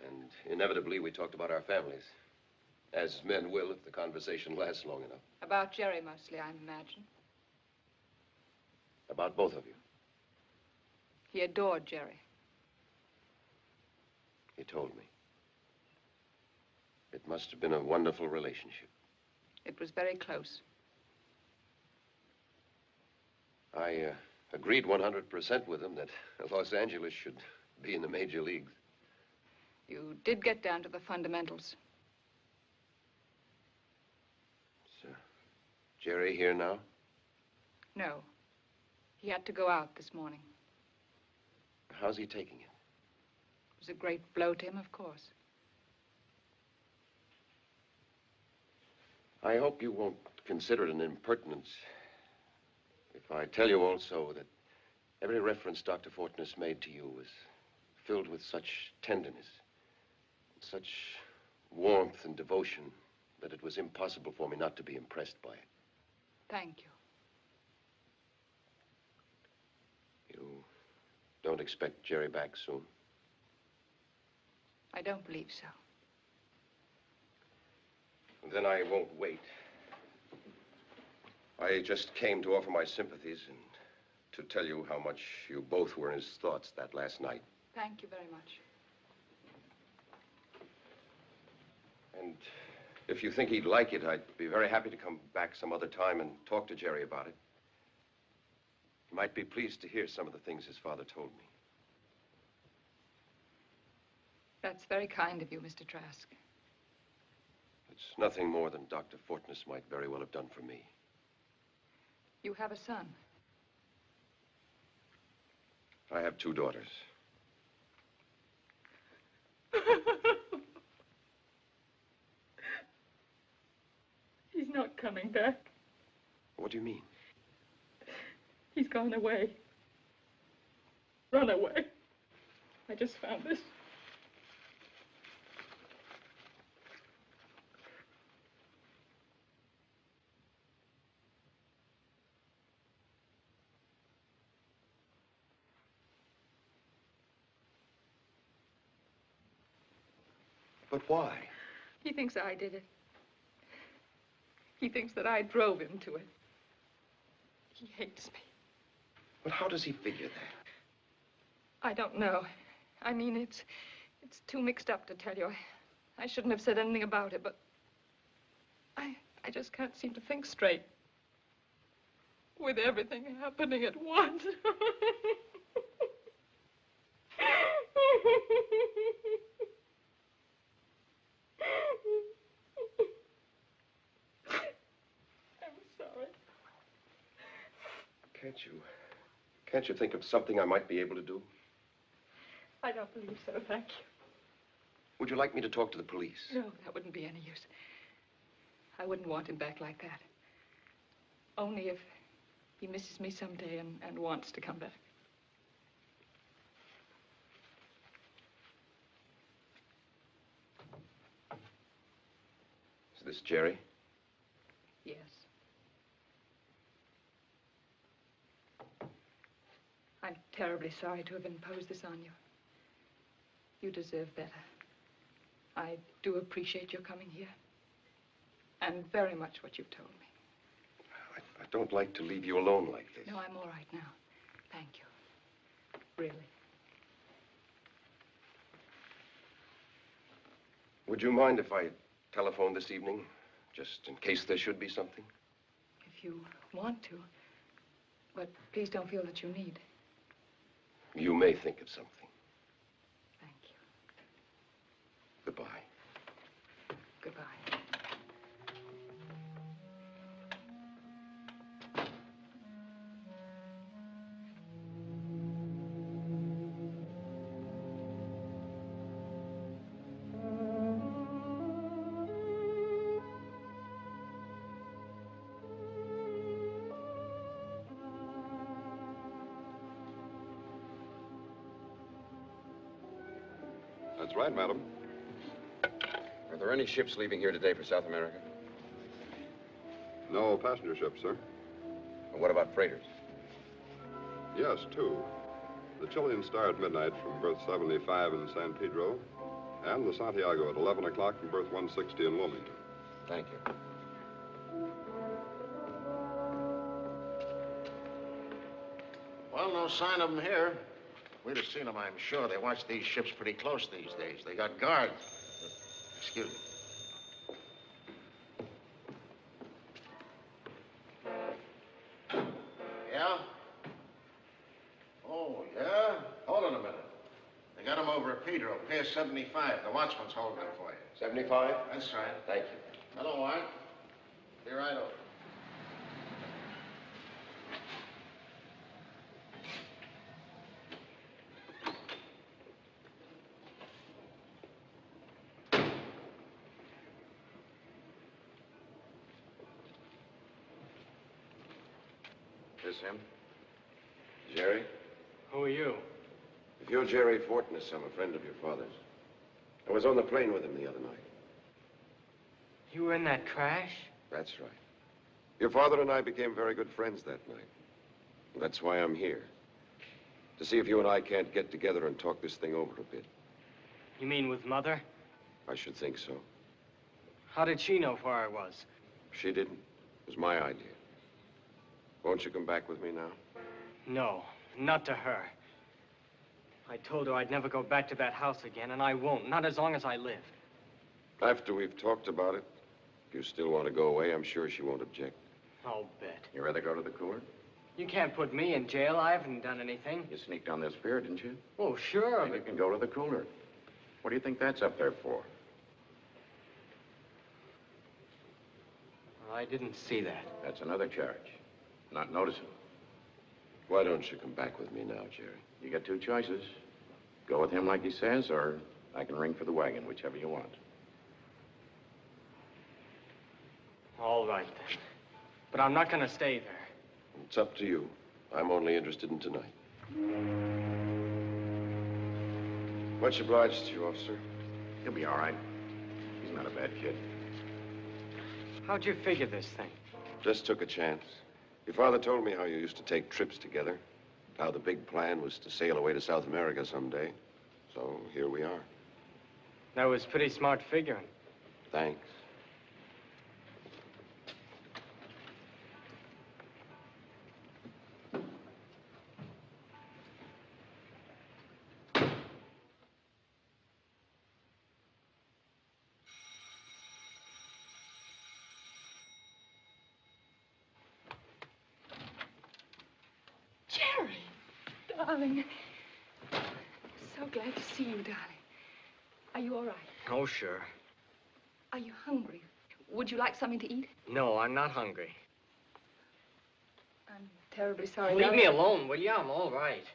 and inevitably we talked about our families. As men will if the conversation lasts long enough. About Jerry mostly, I imagine. About both of you. He adored Jerry. He told me. It must have been a wonderful relationship. It was very close. I agreed 100% with him that Los Angeles should be in the major leagues. You did get down to the fundamentals. Jerry here now? No. He had to go out this morning. How's he taking it? It was a great blow to him, of course. I hope you won't consider it an impertinence if I tell you also that every reference Dr. Fortness made to you was filled with such tenderness, such warmth and devotion that it was impossible for me not to be impressed by it. Thank you. You don't expect Jerry back soon? I don't believe so. Then I won't wait. I just came to offer my sympathies and to tell you how much you both were in his thoughts that last night. Thank you very much. And if you think he'd like it, I'd be very happy to come back some other time and talk to Jerry about it. He might be pleased to hear some of the things his father told me. That's very kind of you, Mr. Trask. It's nothing more than Dr. Fortness might very well have done for me. You have a son. I have 2 daughters. He's not coming back. What do you mean? He's gone away. Run away. I just found this. But why? He thinks I did it. He thinks that I drove him to it. He hates me. But how does he figure that? I don't know. I mean, it's too mixed up to tell you. I shouldn't have said anything about it, but I just can't seem to think straight. With everything happening at once. I'm sorry. Can't you think of something I might be able to do? I don't believe so, thank you. Would you like me to talk to the police? No, that wouldn't be any use. I wouldn't want him back like that. Only if he misses me someday and wants to come back. Is this Jerry? Yes. I'm terribly sorry to have imposed this on you. You deserve better. I do appreciate your coming here. And very much what you've told me. I don't like to leave you alone like this. No, I'm all right now. Thank you. Really. Would you mind if I telephoned this evening? Just in case there should be something? If you want to. But please don't feel that you need. You may think of something. Thank you. Goodbye. Goodbye. That's right, madam. Are there any ships leaving here today for South America? No passenger ship, sir. And what about freighters? Yes, two. The Chilean Star at midnight from berth 75 in San Pedro, and the Santiago at 11 o'clock from berth 160 in Wilmington. Thank you. Well, no sign of them here. We'd have seen them, I'm sure. They watch these ships pretty close these days. They got guards. Excuse me. Yeah? Oh, yeah? Hold on a minute. They got them over at Pedro, Pier 75. The watchman's holding them for you. 75? That's right. Thank you. Hello, Art. Be right over. This him? Jerry? Who are you? If you're Jerry Fortness, I'm a friend of your father's. I was on the plane with him the other night. You were in that crash? That's right. Your father and I became very good friends that night. That's why I'm here. To see if you and I can't get together and talk this thing over a bit. You mean with Mother? I should think so. How did she know where I was? She didn't. It was my idea. Won't you come back with me now? No, not to her. I told her I'd never go back to that house again, and I won't, not as long as I live. After we've talked about it, if you still want to go away, I'm sure she won't object. I'll bet. You rather go to the cooler? You can't put me in jail. I haven't done anything. You sneaked on this pier, didn't you? Oh, sure. Then you can go to the cooler. What do you think that's up there for? I didn't see that. That's another charge. Not noticing. Why don't you come back with me now, Jerry? You got two choices. Go with him like he says, or I can ring for the wagon, whichever you want. All right, then. But I'm not going to stay there. It's up to you. I'm only interested in tonight. Much obliged to you, officer. He'll be all right. He's not a bad kid. How'd you figure this thing? Just took a chance. Your father told me how you used to take trips together, how the big plan was to sail away to South America someday. So here we are. That was pretty smart figuring. Thanks. Jerry, darling. So glad to see you, darling. Are you all right? Oh, sure. Are you hungry? Would you like something to eat? No, I'm not hungry. I'm terribly sorry. Leave darling. me alone, will you? I'm all right.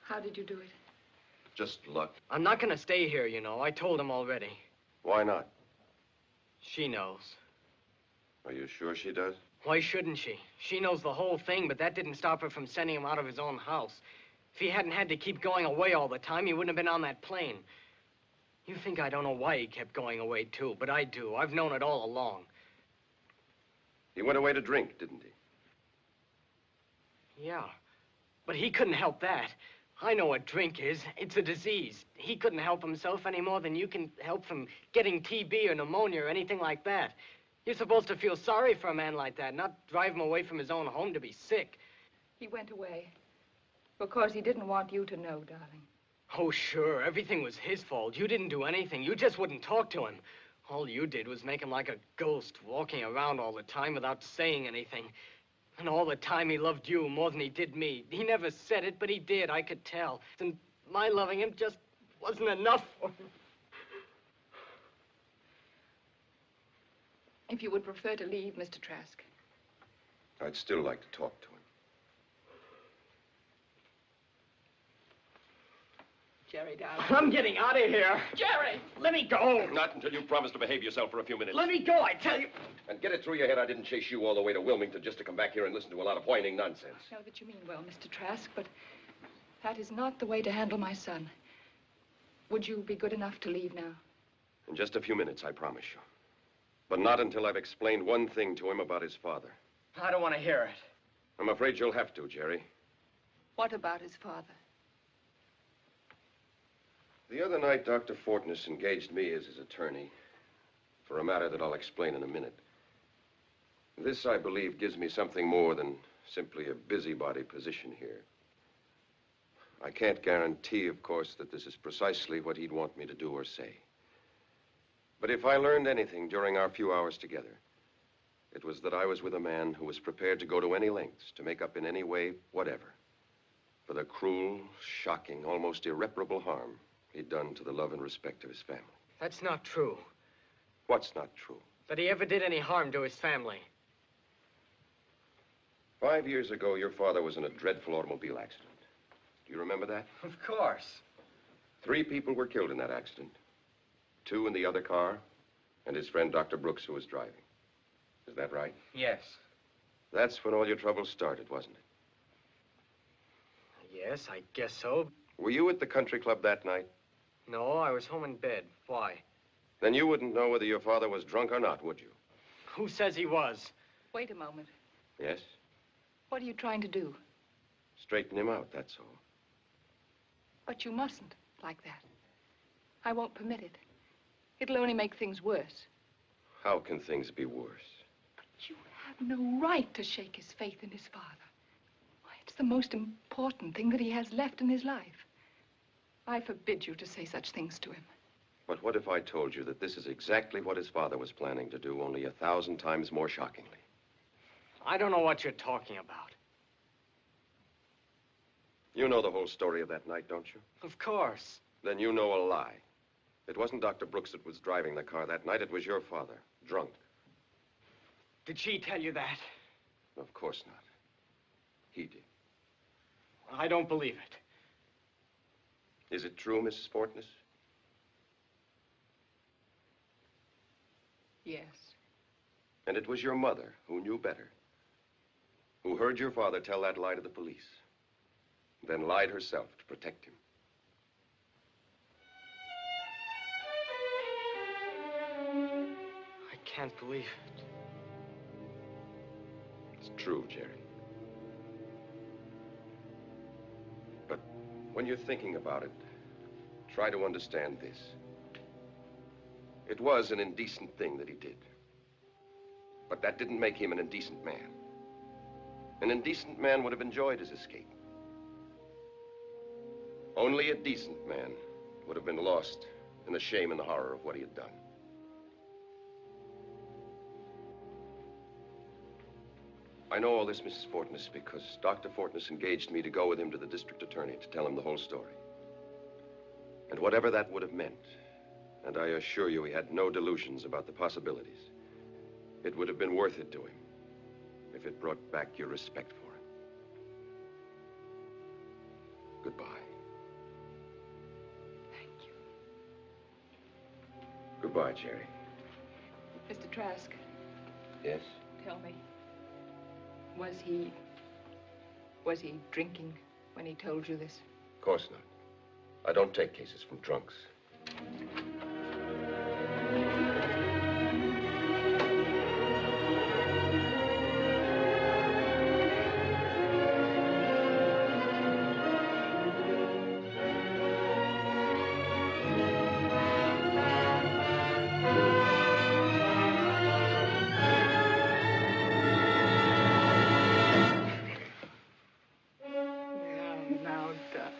How did you do it? Just luck. I'm not gonna stay here, you know. I told him already. Why not? She knows. Are you sure she does? Why shouldn't she? She knows the whole thing, but that didn't stop her from sending him out of his own house. If he hadn't had to keep going away all the time, he wouldn't have been on that plane. You think I don't know why he kept going away, too, but I do. I've known it all along. He went away to drink, didn't he? Yeah, but he couldn't help that. I know what drink is. It's a disease. He couldn't help himself any more than you can help from getting TB or pneumonia or anything like that. You're supposed to feel sorry for a man like that, not drive him away from his own home to be sick. He went away because he didn't want you to know, darling. Oh, sure. Everything was his fault. You didn't do anything. You just wouldn't talk to him. All you did was make him like a ghost, walking around all the time without saying anything. And all the time he loved you more than he did me. He never said it, but he did. I could tell. And my loving him just wasn't enough for him. If you would prefer to leave, Mr. Trask. I'd still like to talk to him. Jerry, darling. I'm getting out of here. Jerry! Let me go. Not until you promise to behave yourself for a few minutes. Let me go, I tell you. And get it through your head I didn't chase you all the way to Wilmington just to come back here and listen to a lot of whining nonsense. I know that you mean well, Mr. Trask, but that is not the way to handle my son. Would you be good enough to leave now? In just a few minutes, I promise you. But not until I've explained one thing to him about his father. I don't want to hear it. I'm afraid you'll have to, Jerry. What about his father? The other night, Dr. Fortness engaged me as his attorney for a matter that I'll explain in a minute. This, I believe, gives me something more than simply a busybody position here. I can't guarantee, of course, that this is precisely what he'd want me to do or say. But if I learned anything during our few hours together, it was that I was with a man who was prepared to go to any lengths to make up in any way, whatever, for the cruel, shocking, almost irreparable harm he'd done to the love and respect of his family. That's not true. What's not true? That he ever did any harm to his family. 5 years ago, your father was in a dreadful automobile accident. Do you remember that? Of course. 3 people were killed in that accident. 2 in the other car, and his friend Dr. Brooks, who was driving. Is that right? Yes. That's when all your trouble started, wasn't it? Yes, I guess so. Were you at the country club that night? No, I was home in bed. Why? Then you wouldn't know whether your father was drunk or not, would you? Who says he was? Wait a moment. Yes? What are you trying to do? Straighten him out, that's all. But you mustn't like that. I won't permit it. It'll only make things worse. How can things be worse? But you have no right to shake his faith in his father. Why, it's the most important thing that he has left in his life. I forbid you to say such things to him. But what if I told you that this is exactly what his father was planning to do, only 1,000 times more shockingly? I don't know what you're talking about. You know the whole story of that night, don't you? Of course. Then you know a lie. It wasn't Dr. Brooks that was driving the car that night. It was your father, drunk. Did she tell you that? Of course not. He did. I don't believe it. Is it true, Mrs. Fortness? Yes. And it was your mother, who knew better, who heard your father tell that lie to the police, then lied herself to protect him. can't believe it. It's true, Jerry. But when you're thinking about it, try to understand this. It was an indecent thing that he did. But that didn't make him an indecent man. An indecent man would have enjoyed his escape. Only a decent man would have been lost in the shame and the horror of what he had done. I know all this, Mrs. Fortness, because Dr. Fortness engaged me to go with him to the district attorney to tell him the whole story. And whatever that would have meant, and I assure you he had no delusions about the possibilities, it would have been worth it to him if it brought back your respect for him. Goodbye. Thank you. Goodbye, Jerry. Mr. Trask, Yes? tell me, was he drinking when he told you this? Of course not. I don't take cases from drunks. Now, Doc.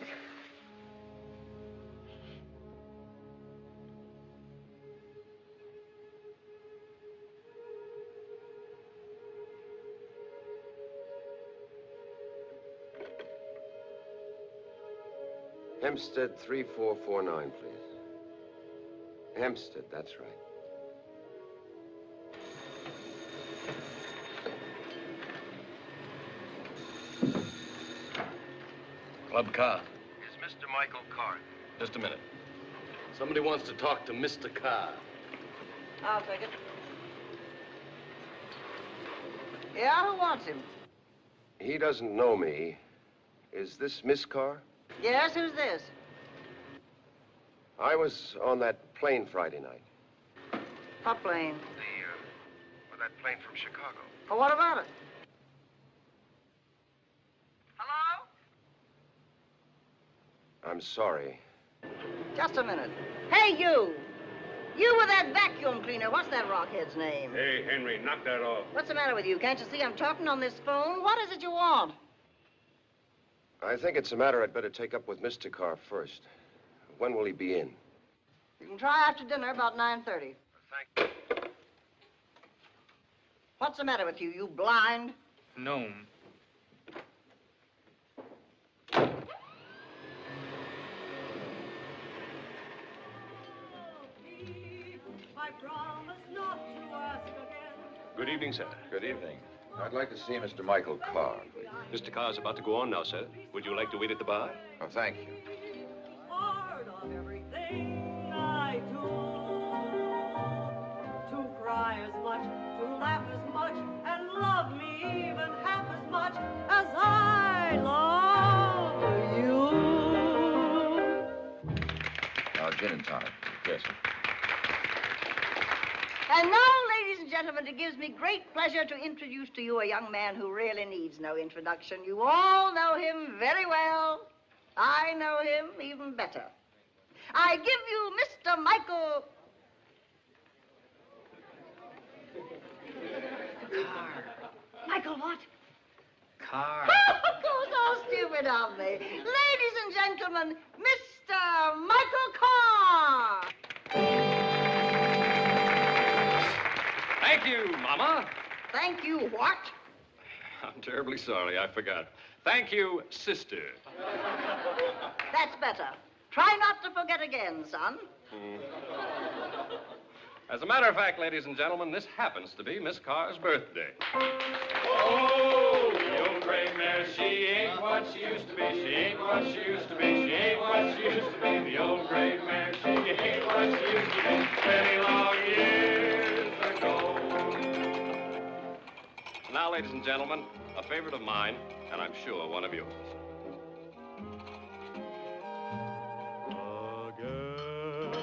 Hempstead 3449, please. Hempstead, that's right. Club car. Is Mr. Michael Carr? Just a minute. Somebody wants to talk to Mr. Carr. I'll take it. Yeah, who wants him? He doesn't know me. Is this Miss Carr? Yes, who's this? I was on that plane Friday night. What plane? That plane from Chicago. Well, what about it? Hello? I'm sorry. Just a minute. Hey, you! You with that vacuum cleaner. What's that rockhead's name? Hey, Henry, knock that off. What's the matter with you? Can't you see I'm talking on this phone? What is it you want? I think it's a matter I'd better take up with Mr. Carr first. When will he be in? You can try after dinner, about 9:30. Thank you. What's the matter with you? You blind? No. Good evening, sir. Good evening. I'd like to see Mr. Michael Carr, please. Mr. Carr's about to go on now, sir. Would you like to wait at the bar? Oh, thank you. Part of everything I do. To cry as much, to laugh as much, and love me even half as much as I love you. Gin and tonic. Yes, sir. And now, ladies and gentlemen, it gives me great pleasure to introduce to you a young man who really needs no introduction. You all know him very well. I know him even better. I give you Mr. Michael... Carr. Michael what? Carr. Oh, so stupid of me. Ladies and gentlemen, Mr. Michael Carr. Thank you, Mama. Thank you, what? I'm terribly sorry, I forgot. Thank you, sister. That's better. Try not to forget again, son. As a matter of fact, ladies and gentlemen, this happens to be Miss Carr's birthday. Oh, the old gray mare, she ain't what she used to be. She ain't what she used to be. She ain't what she used to be. The old gray mare, she ain't what she used to be. Many long years ago. Now, ladies and gentlemen, a favorite of mine, and I'm sure one of yours.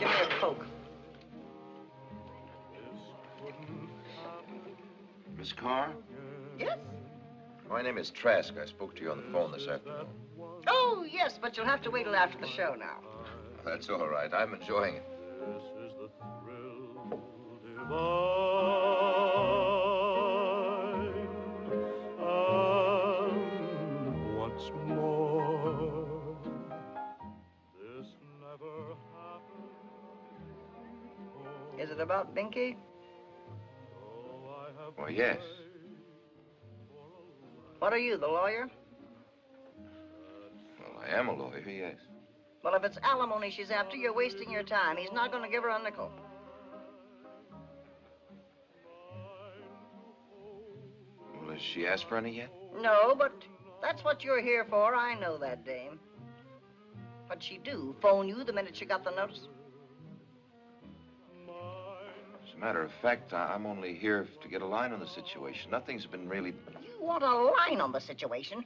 Give me a Coke. Miss Carr? Yes? My name is Trask. I spoke to you on the phone this afternoon. Oh, yes, but you'll have to wait till after the show now. That's all right. I'm enjoying it. And once more, this never happened. Is it about Binky? Well, yes. What are you, the lawyer? Well, I am a lawyer, yes. Well, if it's alimony she's after, you're wasting your time. He's not going to give her a nickel. Well, has she asked for any yet? No, but that's what you're here for. I know that, dame. What'd she do? Phone you the minute she got the notice? As a matter of fact, I'm only here to get a line on the situation. Nothing's been really... You want a line on the situation?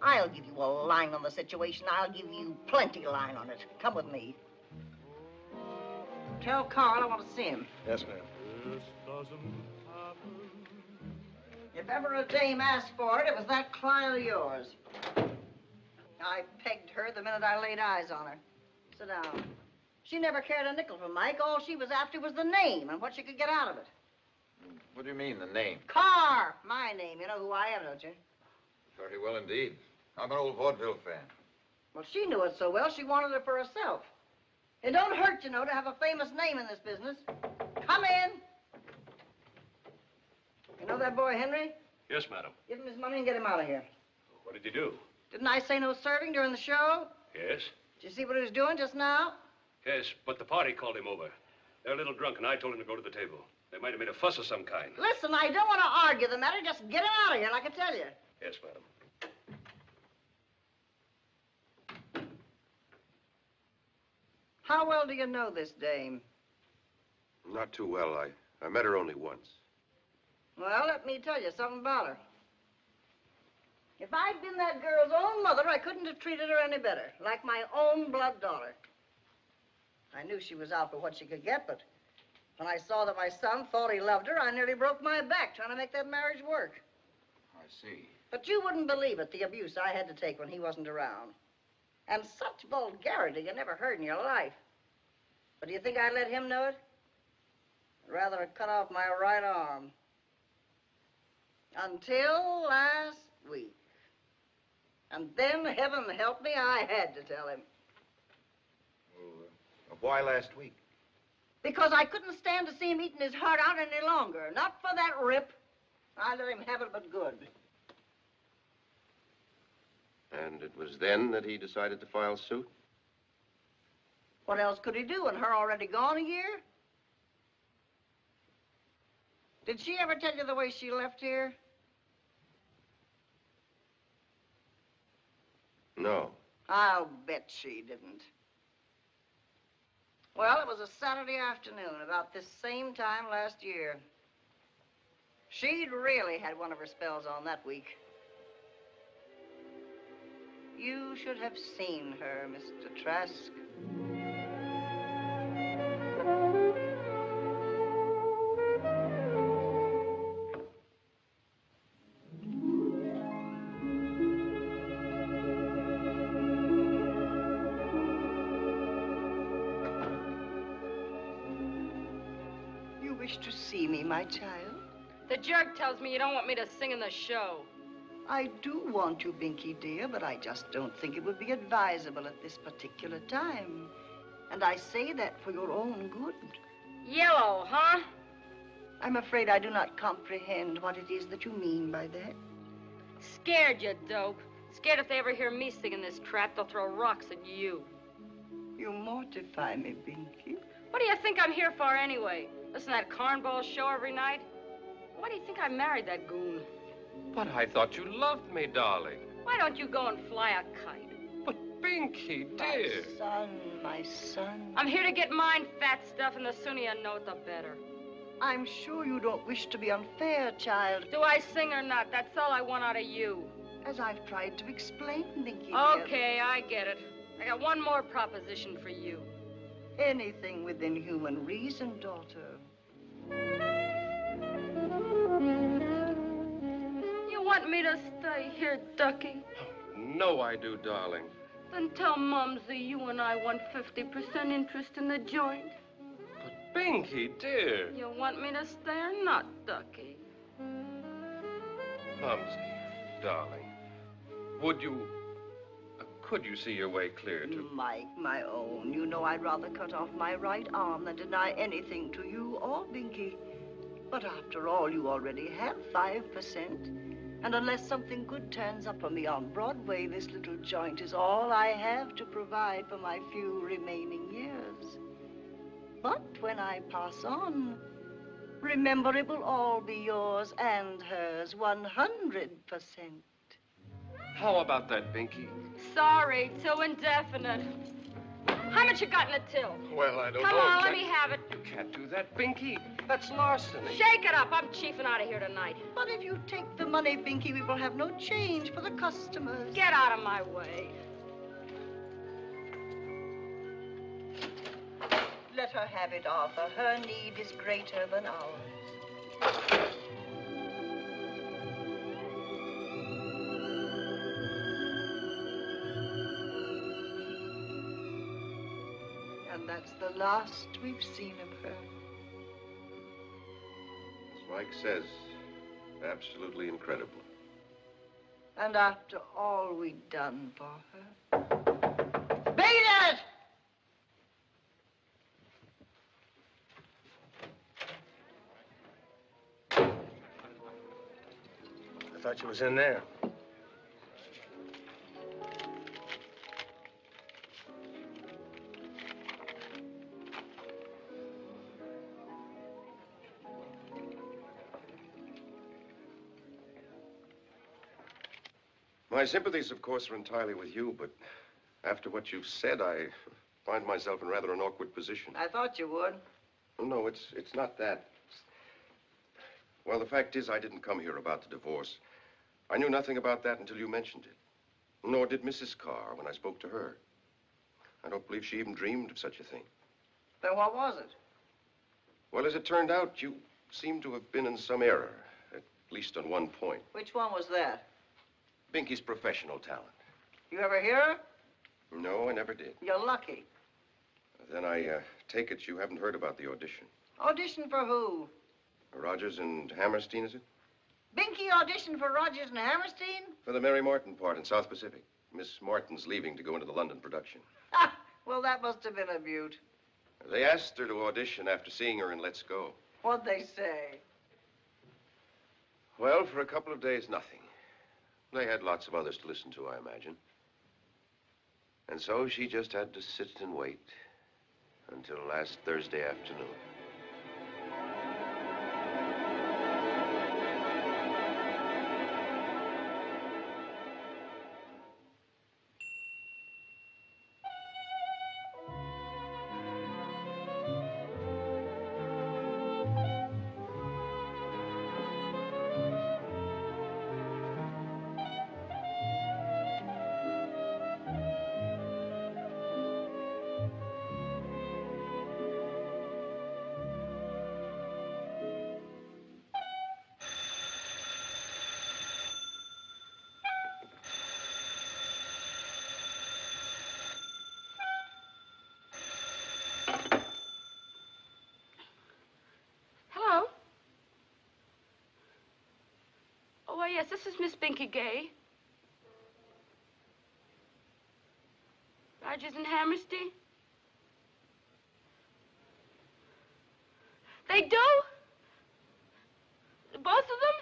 I'll give you a line on the situation. I'll give you plenty line on it. Come with me. Tell Carl I want to see him. Yes, ma'am. If ever a dame asked for it, it was that client of yours. I pegged her the minute I laid eyes on her. Sit down. She never cared a nickel for Mike. All she was after was the name and what she could get out of it. What do you mean, the name? Carr! My name. You know who I am, don't you? Very well indeed. I'm an old vaudeville fan. Well, she knew it so well, she wanted it for herself. It don't hurt, you know, to have a famous name in this business. Come in. You know that boy, Henry? Yes, madam. Give him his money and get him out of here. What did you do? Didn't I say no serving during the show? Yes. Did you see what he was doing just now? Yes, but the party called him over. They're a little drunk, and I told him to go to the table. They might have made a fuss of some kind. Listen, I don't want to argue the matter. Just get him out of here, like I tell you. Yes, madam. How well do you know this dame? Not too well. I met her only once. Well, let me tell you something about her. If I'd been that girl's own mother, I couldn't have treated her any better. Like my own blood daughter. I knew she was out for what she could get, but when I saw that my son thought he loved her, I nearly broke my back trying to make that marriage work. I see. But you wouldn't believe it, the abuse I had to take when he wasn't around. And such vulgarity you never heard in your life. But do you think I'd let him know it? I'd rather have cut off my right arm. Until last week. And then, heaven help me, I had to tell him. Well, why last week? Because I couldn't stand to see him eating his heart out any longer. Not for that rip. I let him have it but good. And it was then that he decided to file suit? What else could he do, and her already gone a year? Did she ever tell you the way she left here? No. I'll bet she didn't. Well, it was a Saturday afternoon, about this same time last year. She'd really had one of her spells on that week. You should have seen her, Mr. Trask. You wish to see me, my child? The jerk tells me you don't want me to sing in the show. I do want you, Binky, dear, but I just don't think it would be advisable at this particular time. And I say that for your own good. Yellow, huh? I'm afraid I do not comprehend what it is that you mean by that. Scared, you dope. Scared if they ever hear me singing this crap, they'll throw rocks at you. You mortify me, Binky. What do you think I'm here for anyway? Listen to that cornball show every night? Why do you think I married that goon? But I thought you loved me, darling. Why don't you go and fly a kite? But, Binky, dear. My son. I'm here to get mine, fat stuff, and the sooner you know it, the better. I'm sure you don't wish to be unfair, child. Do I sing or not? That's all I want out of you. As I've tried to explain, Binky. Okay, I get it. I got one more proposition for you. Anything within human reason, daughter. want me to stay here, Ducky? No, I do, darling. Then tell Mumsy you and I want 50% interest in the joint. Binky, dear. You want me to stay or not, Ducky? Mumsy, darling. Could you see your way clear to... Mike, my own, you know I'd rather cut off my right arm than deny anything to you or Binky. But after all, you already have 5%. And unless something good turns up for me on Broadway, this little joint is all I have to provide for my few remaining years. But when I pass on, remember it will all be yours and hers, 100%. How about that, Binky? Sorry, too indefinite. How much you got in the till? Well, I don't know. Come on, let me have it. You can't do that, Binky. That's larceny. Shake it up. I'm chiefing out of here tonight. But if you take the money, Binky, we will have no change for the customers. Get out of my way. Let her have it, Arthur. Her need is greater than ours. And that's the last we've seen of her. As Mike says, absolutely incredible. And after all we'd done for her. Beat it! I thought you was in there. My sympathies, of course, are entirely with you, but after what you've said, I find myself in rather an awkward position. I thought you would. No, it's not that. Well, the fact is, I didn't come here about the divorce. I knew nothing about that until you mentioned it. Nor did Mrs. Carr when I spoke to her. I don't believe she even dreamed of such a thing. Then what was it? Well, as it turned out, you seem to have been in some error, at least on one point. Which one was that? Binky's professional talent. You ever hear her? No, I never did. You're lucky. Then I take it you haven't heard about the audition. Audition for who? Rogers and Hammerstein, is it? Binky auditioned for Rogers and Hammerstein? For the Mary Martin part in South Pacific. Miss Martin's leaving to go into the London production. Ha! Well, that must have been a beaut. They asked her to audition after seeing her in Let's Go. What'd they say? Well, for a couple of days, nothing. They had lots of others to listen to, I imagine. And so she just had to sit and wait until last Thursday afternoon. Yes, this is Miss Binky Gay. Rogers and Hammerstein? They do? Both of them?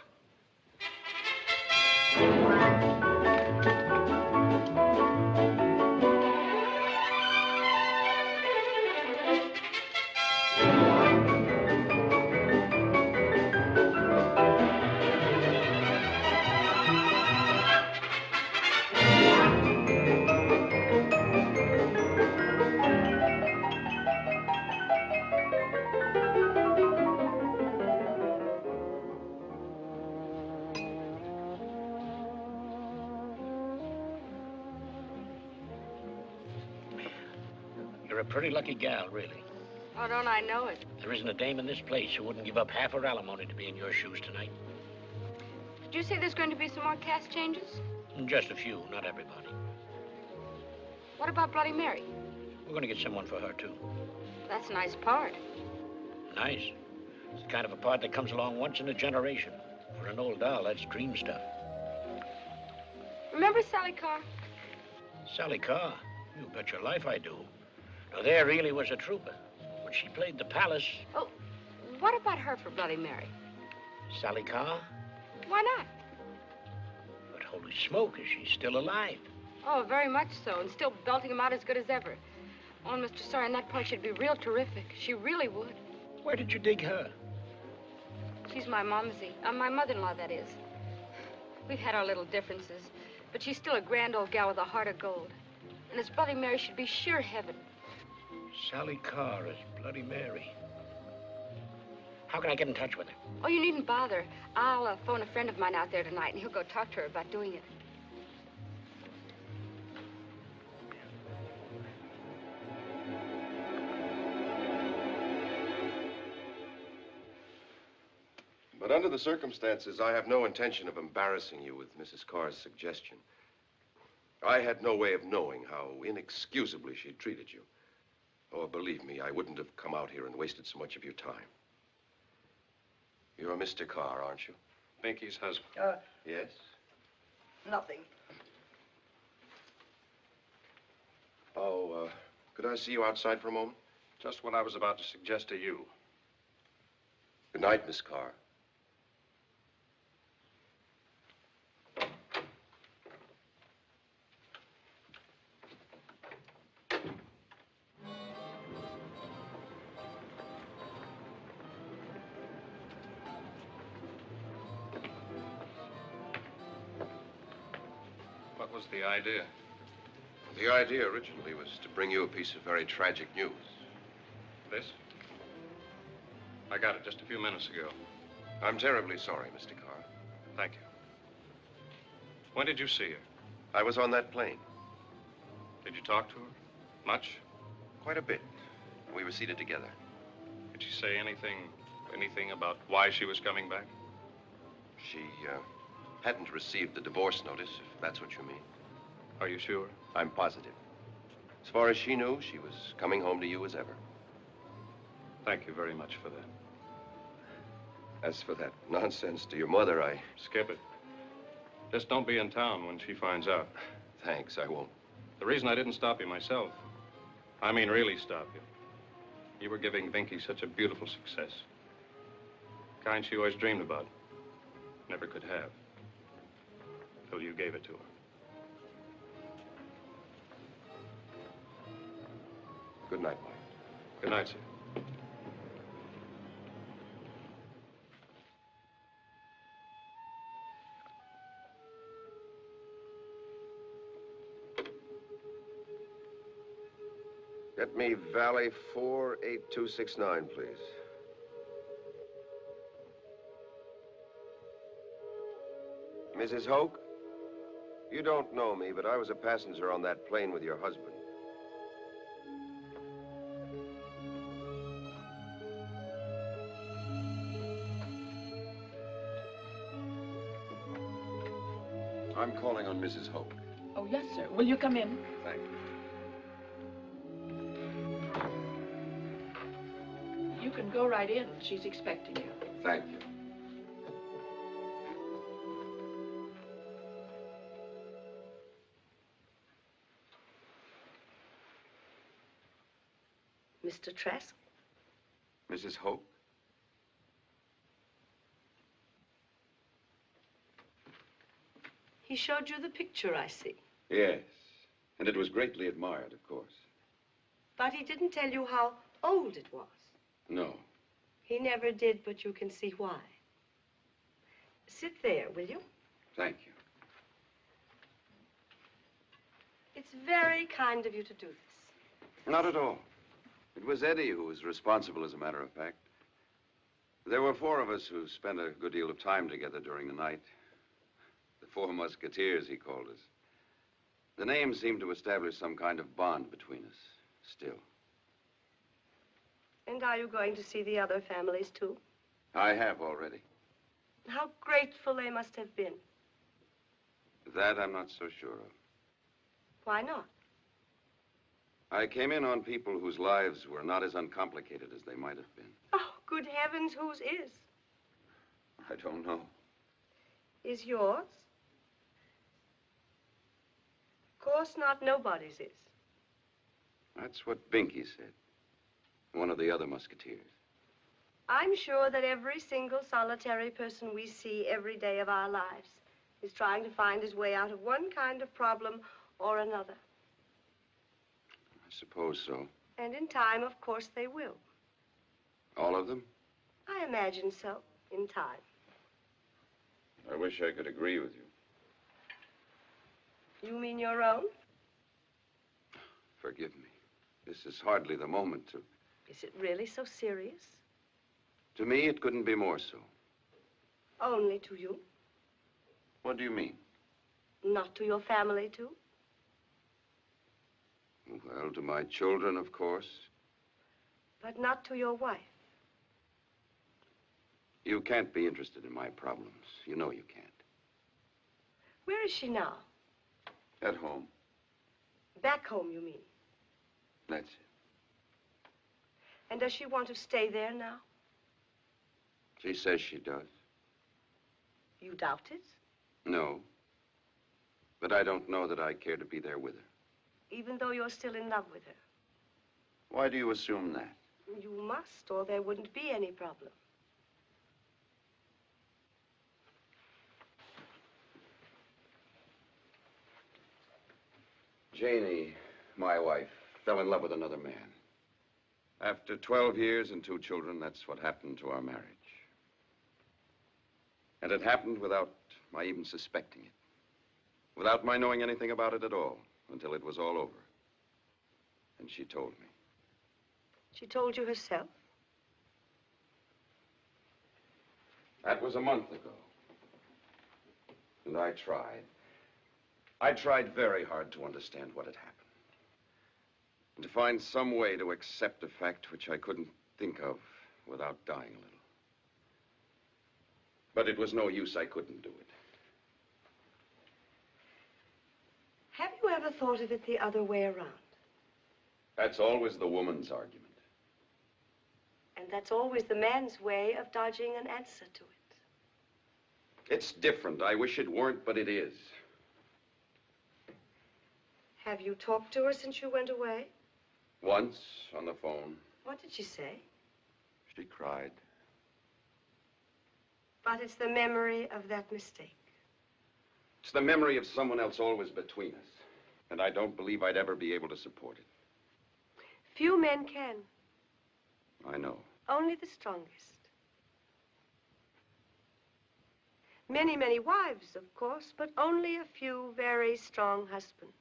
You're a pretty lucky gal, really. Oh, don't I know it? There isn't a dame in this place who wouldn't give up half her alimony to be in your shoes tonight. Did you say there's going to be some more cast changes? Just a few, not everybody. What about Bloody Mary? We're going to get someone for her, too. That's a nice part. Nice. It's the kind of a part that comes along once in a generation. For an old doll, that's dream stuff. Remember Sally Carr? Sally Carr? You bet your life I do. Now, there really was a trooper. When she played the Palace... Oh, what about her for Bloody Mary? Sally Carr? Why not? But holy smoke, is she still alive? Oh, very much so, and still belting him out as good as ever. Oh, and Mr. Sawyer, that part should be real terrific. She really would. Where did you dig her? She's my mumsy. My mother-in-law, that is. We've had our little differences, but she's still a grand old gal with a heart of gold. And as Bloody Mary should be sheer heaven. Sally Carr as Bloody Mary. How can I get in touch with her? Oh, you needn't bother. I'll phone a friend of mine out there tonight, and he'll go talk to her about doing it. But under the circumstances, I have no intention of embarrassing you with Mrs. Carr's suggestion. I had no way of knowing how inexcusably she treated you. Oh, believe me, I wouldn't have come out here and wasted so much of your time. You're Mr. Carr, aren't you? Binky's husband. Yes? Nothing. Oh, could I see you outside for a moment? Just what I was about to suggest to you. Good night, Miss Carr. What was the idea? The idea originally was to bring you a piece of very tragic news. This? I got it just a few minutes ago. I'm terribly sorry, Mr. Carr. Thank you. When did you see her? I was on that plane. Did you talk to her? Much? Quite a bit. We were seated together. Did she say anything about why she was coming back? She, hadn't received the divorce notice, if that's what you mean. Are you sure? I'm positive. As far as she knew, she was coming home to you as ever. Thank you very much for that. As for that nonsense to your mother, I... Skip it. Just don't be in town when she finds out. Thanks, I won't. The reason I didn't stop you myself, I mean really stop you. You were giving Binky such a beautiful success. Kind she always dreamed about. Never could have. Till you gave it to her. Good night, Mike. Good night, sir. Get me Valley 48269, please. Mrs. Hoke, you don't know me, but I was a passenger on that plane with your husband. I'm calling on Mrs. Hoke. Oh, yes, sir. Will you come in? Thank you. You can go right in. She's expecting you. Thank you. Mr. Trask? Mrs. Hoke? He showed you the picture, I see. Yes, and it was greatly admired, of course. But he didn't tell you how old it was. No. He never did, but you can see why. Sit there, will you? Thank you. It's very kind of you to do this. Not at all. It was Eddie who was responsible, as a matter of fact. There were four of us who spent a good deal of time together during the night. The Four Musketeers, he called us. The name seemed to establish some kind of bond between us, still. And are you going to see the other families, too? I have already. How grateful they must have been. That I'm not so sure of. Why not? I came in on people whose lives were not as uncomplicated as they might have been. Oh, good heavens, whose is? I don't know. Is yours? Of course not, nobody's is. That's what Binky said. One of the other musketeers. I'm sure that every single solitary person we see every day of our lives is trying to find his way out of one kind of problem or another. I suppose so. And in time, of course, they will. All of them? I imagine so, in time. I wish I could agree with you. You mean your own? Forgive me. This is hardly the moment to... Is it really so serious? To me, it couldn't be more so. Only to you? What do you mean? Not to your family, too? Well, to my children, of course. But not to your wife? You can't be interested in my problems. You know you can't. Where is she now? At home. Back home, you mean? That's it. And does she want to stay there now? She says she does. You doubt it? No. But I don't know that I care to be there with her. Even though you're still in love with her? Why do you assume that? You must, or there wouldn't be any problem. Janie, my wife, fell in love with another man. After 12 years and 2 children, that's what happened to our marriage. And it happened without my even suspecting it. Without my knowing anything about it at all, until it was all over. And she told me. She told you herself? That was a month ago. And I tried. I tried very hard to understand what had happened. And to find some way to accept a fact which I couldn't think of without dying a little. But it was no use. I couldn't do it. Have you ever thought of it the other way around? That's always the woman's argument. And that's always the man's way of dodging an answer to it. It's different. I wish it weren't, but it is. Have you talked to her since you went away? Once, on the phone. What did she say? She cried. But it's the memory of that mistake. It's the memory of someone else always between us. And I don't believe I'd ever be able to support it. Few men can. I know. Only the strongest. Many, many wives, of course, but only a few very strong husbands.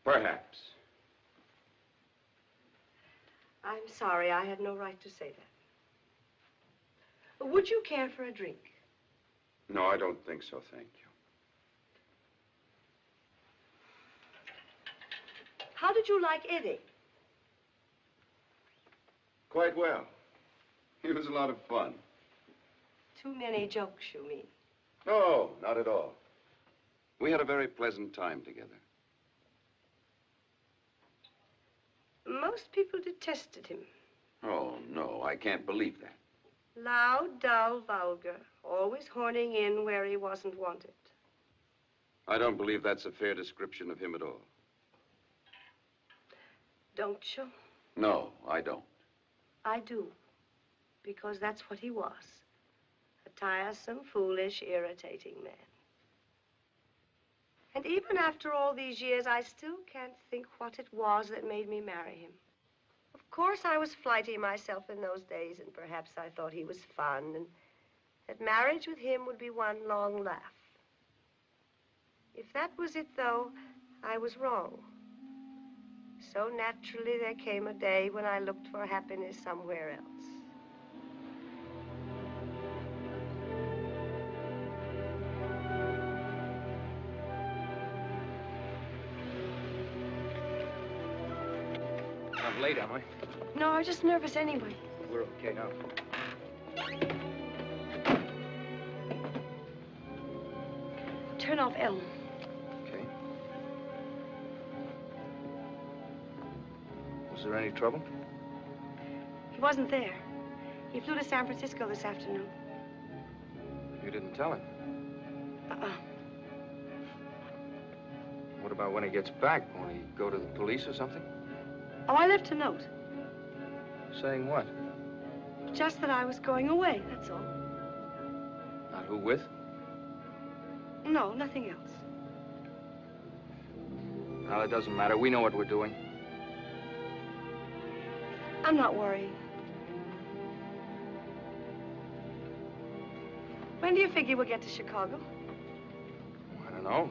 Perhaps. I'm sorry, I had no right to say that. Would you care for a drink? No, I don't think so, thank you. How did you like Eddie? Quite well. He was a lot of fun. Too many jokes, you mean? No, not at all. We had a very pleasant time together. Most people detested him. Oh, no, I can't believe that. Loud, dull, vulgar, always horning in where he wasn't wanted. I don't believe that's a fair description of him at all. Don't you? No, I don't. I do, because that's what he was. A tiresome, foolish, irritating man. And even after all these years, I still can't think what it was that made me marry him. Of course, I was flighty myself in those days, and perhaps I thought he was fun, and that marriage with him would be one long laugh. If that was it, though, I was wrong. So naturally, there came a day when I looked for happiness somewhere else. I'm late, am I? No, I'm just nervous anyway. We're okay now. turn off Elm. Okay. Was there any trouble? He wasn't there. He flew to San Francisco this afternoon. You didn't tell him. Uh-uh. What about when he gets back? Won't he go to the police or something? Oh, I left a note. Saying what? Just that I was going away, that's all. Not who with? No, nothing else. Well, it doesn't matter. We know what we're doing. I'm not worrying. When do you figure we'll get to Chicago? I don't know.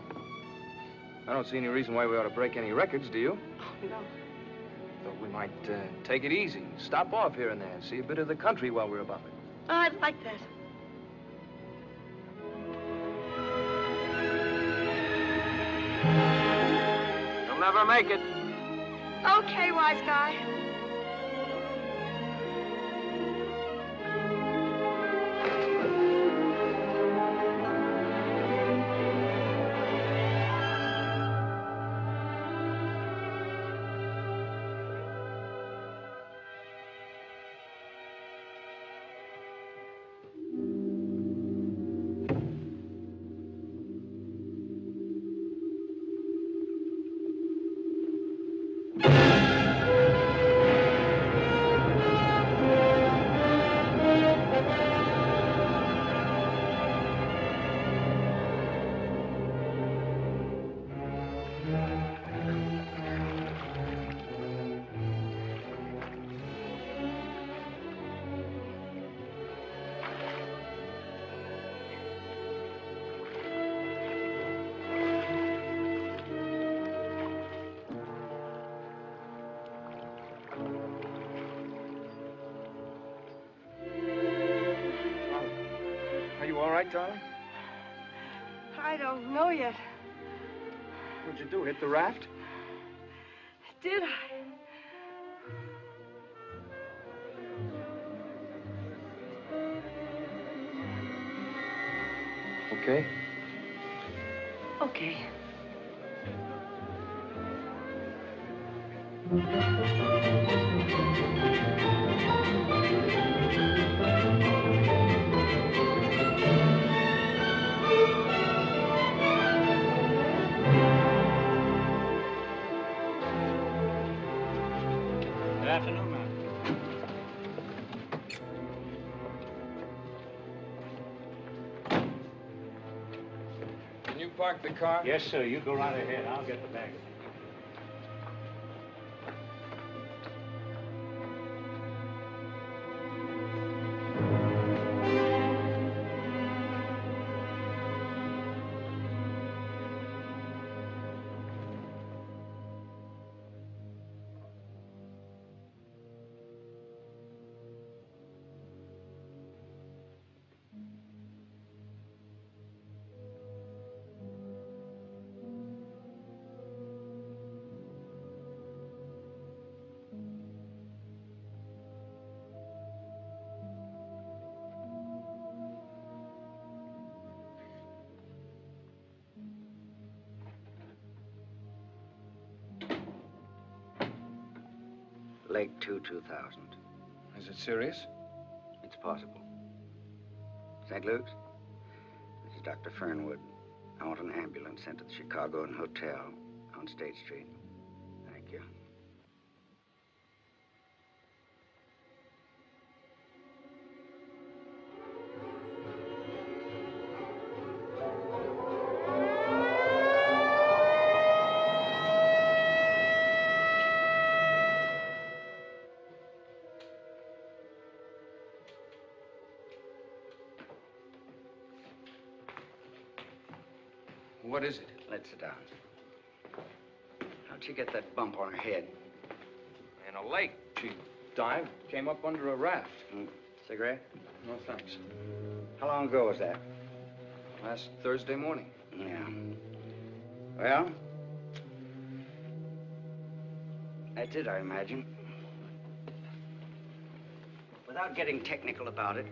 I don't see any reason why we ought to break any records, do you? Oh, no. Thought we might take it easy. Stop off here and there. See a bit of the country while we're about it. Oh, I'd like that. You'll never make it. Okay, wise guy. Are you all right, darling? I don't know yet. What'd you do, hit the raft? Did I? Okay. Okay. Good afternoon, ma'am. Can you park the car? Yes, sir. You go right ahead. I'll get the baggage. Lake 2000. Is it serious? It's possible. St. Luke's? This is Dr. Fernwood. I want an ambulance sent to the Chicago Hotel on State Street. Thank you. What is it? Let's sit down. How'd she get that bump on her head? In a lake. She dived, came up under a raft. Cigarette? No, thanks. How long ago was that? Last Thursday morning. Yeah. Well, that's it, I imagine. Without getting technical about it,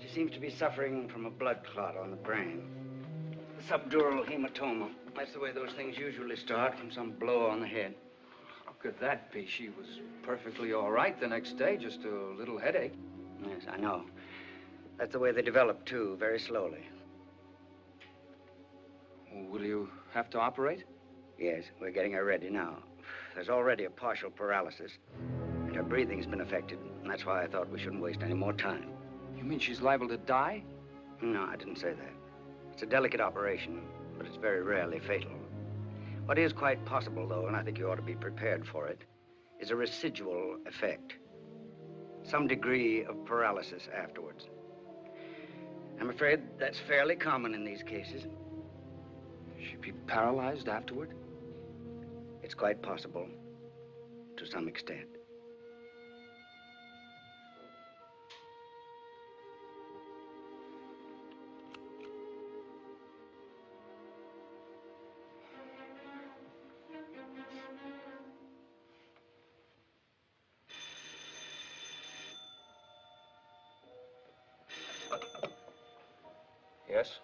she seems to be suffering from a blood clot on the brain. Subdural hematoma. That's the way those things usually start, from some blow on the head. How could that be? She was perfectly all right the next day, just a little headache. Yes, I know. That's the way they develop, too, very slowly. Will you have to operate? Yes, we're getting her ready now. There's already a partial paralysis, and her breathing's been affected, and that's why I thought we shouldn't waste any more time. You mean she's liable to die? No, I didn't say that. It's a delicate operation, but it's very rarely fatal. What is quite possible, though, and I think you ought to be prepared for it, is a residual effect. Some degree of paralysis afterwards. I'm afraid that's fairly common in these cases. She'd be paralyzed afterward? It's quite possible, to some extent. Yes?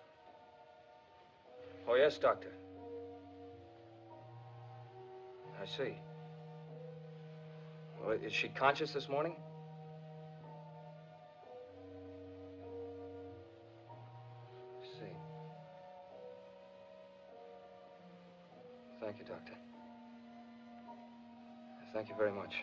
Oh, yes, Doctor. I see. Well, is she conscious this morning? I see. Thank you, Doctor. Thank you very much.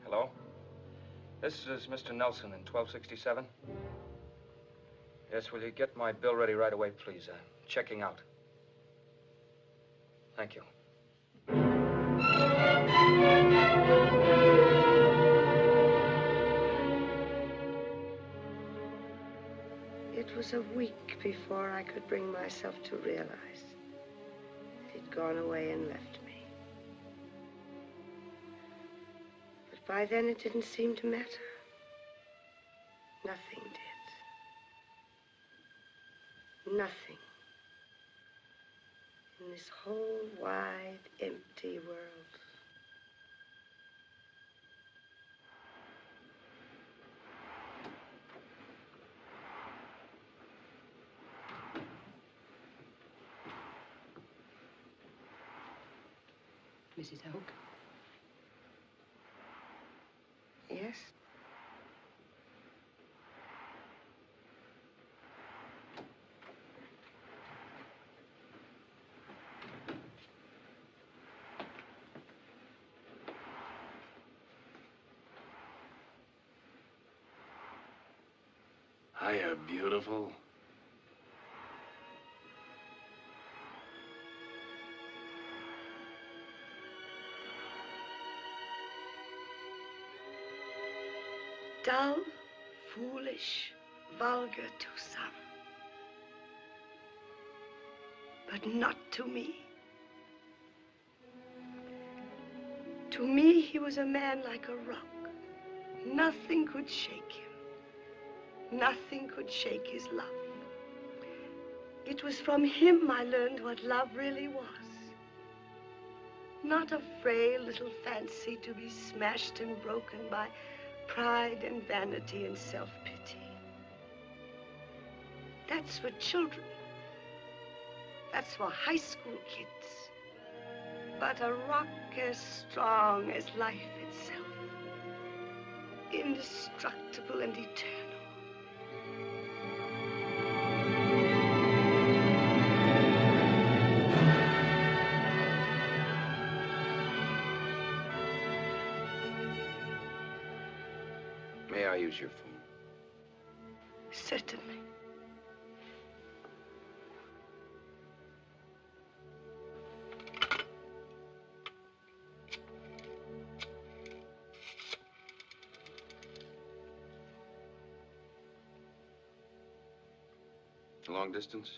Hello? This is Mr. Nelson in 1267. Yes, will you get my bill ready right away, please? Checking out. Thank you. It was a week before I could bring myself to realize he'd gone away and left me. But by then it didn't seem to matter. Nothing did. Nothing. In this whole wide, empty world. Mrs. Oak? Yes? Hiya, beautiful. Dull, foolish, vulgar to some. But not to me. To me, he was a man like a rock. Nothing could shake him. Nothing could shake his love. It was from him I learned what love really was. Not a frail little fancy to be smashed and broken by pride and vanity and self-pity. That's for children. That's for high school kids. But a rock as strong as life itself. Indestructible and eternal. May I use your phone? Certainly. Long distance?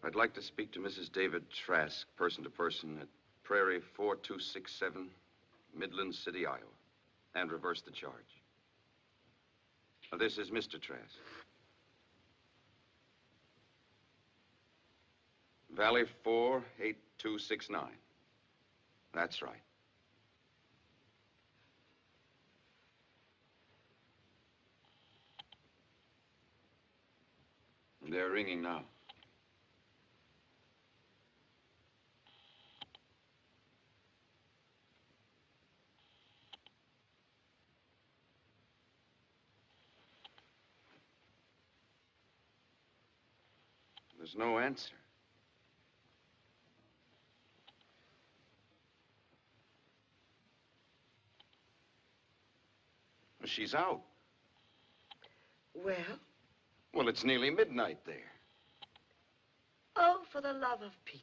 I'd like to speak to Mrs. David Trask, person to person, at Prairie 4267, Midland City, Iowa, and reverse the charge. Now, this is Mr. Trask. Valley 48269. That's right. They're ringing now. There's no answer. She's out. Well? Well, it's nearly midnight there. Oh, for the love of Pete.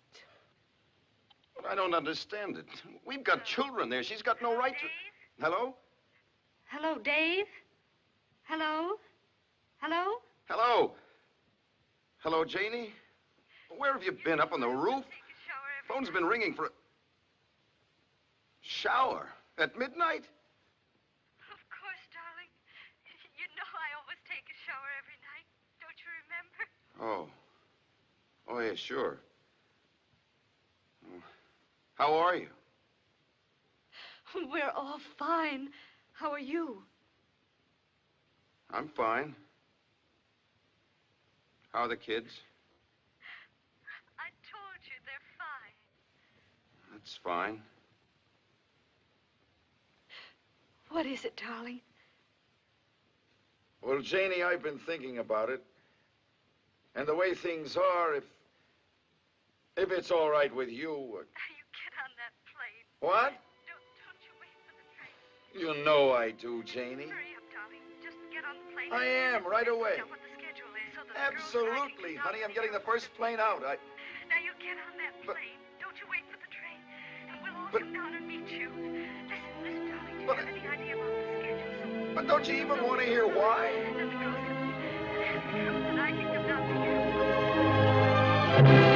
Well, I don't understand it. We've got children there. She's got no right to... Hello? Hello, Dave? Hello? Hello? Hello? Hello, Janie? Where have you been? Up on the roof? Phone's been ringing for a... Shower? At midnight? Of course, darling. You know I always take a shower every night. Don't you remember? Oh. Oh, yeah, sure. How are you? We're all fine. How are you? I'm fine. How are the kids? I told you they're fine. That's fine. What is it, darling? Well, Janie, I've been thinking about it. And the way things are, if it's all right with you... You get on that plane. What? Don't you wait for the train. You know I do, Janie. Hurry up, darling. Just get on the plane. I am, right away. Tell what the schedule is so that Absolutely, honey. I'm getting the first plane out. Now you get on that plane. Don't you wait for the train. And we'll all come down and meet you. Listen, darling. Do you have any idea about the schedule? But don't you even want to hear why? Then the girls come, and I can come down to you.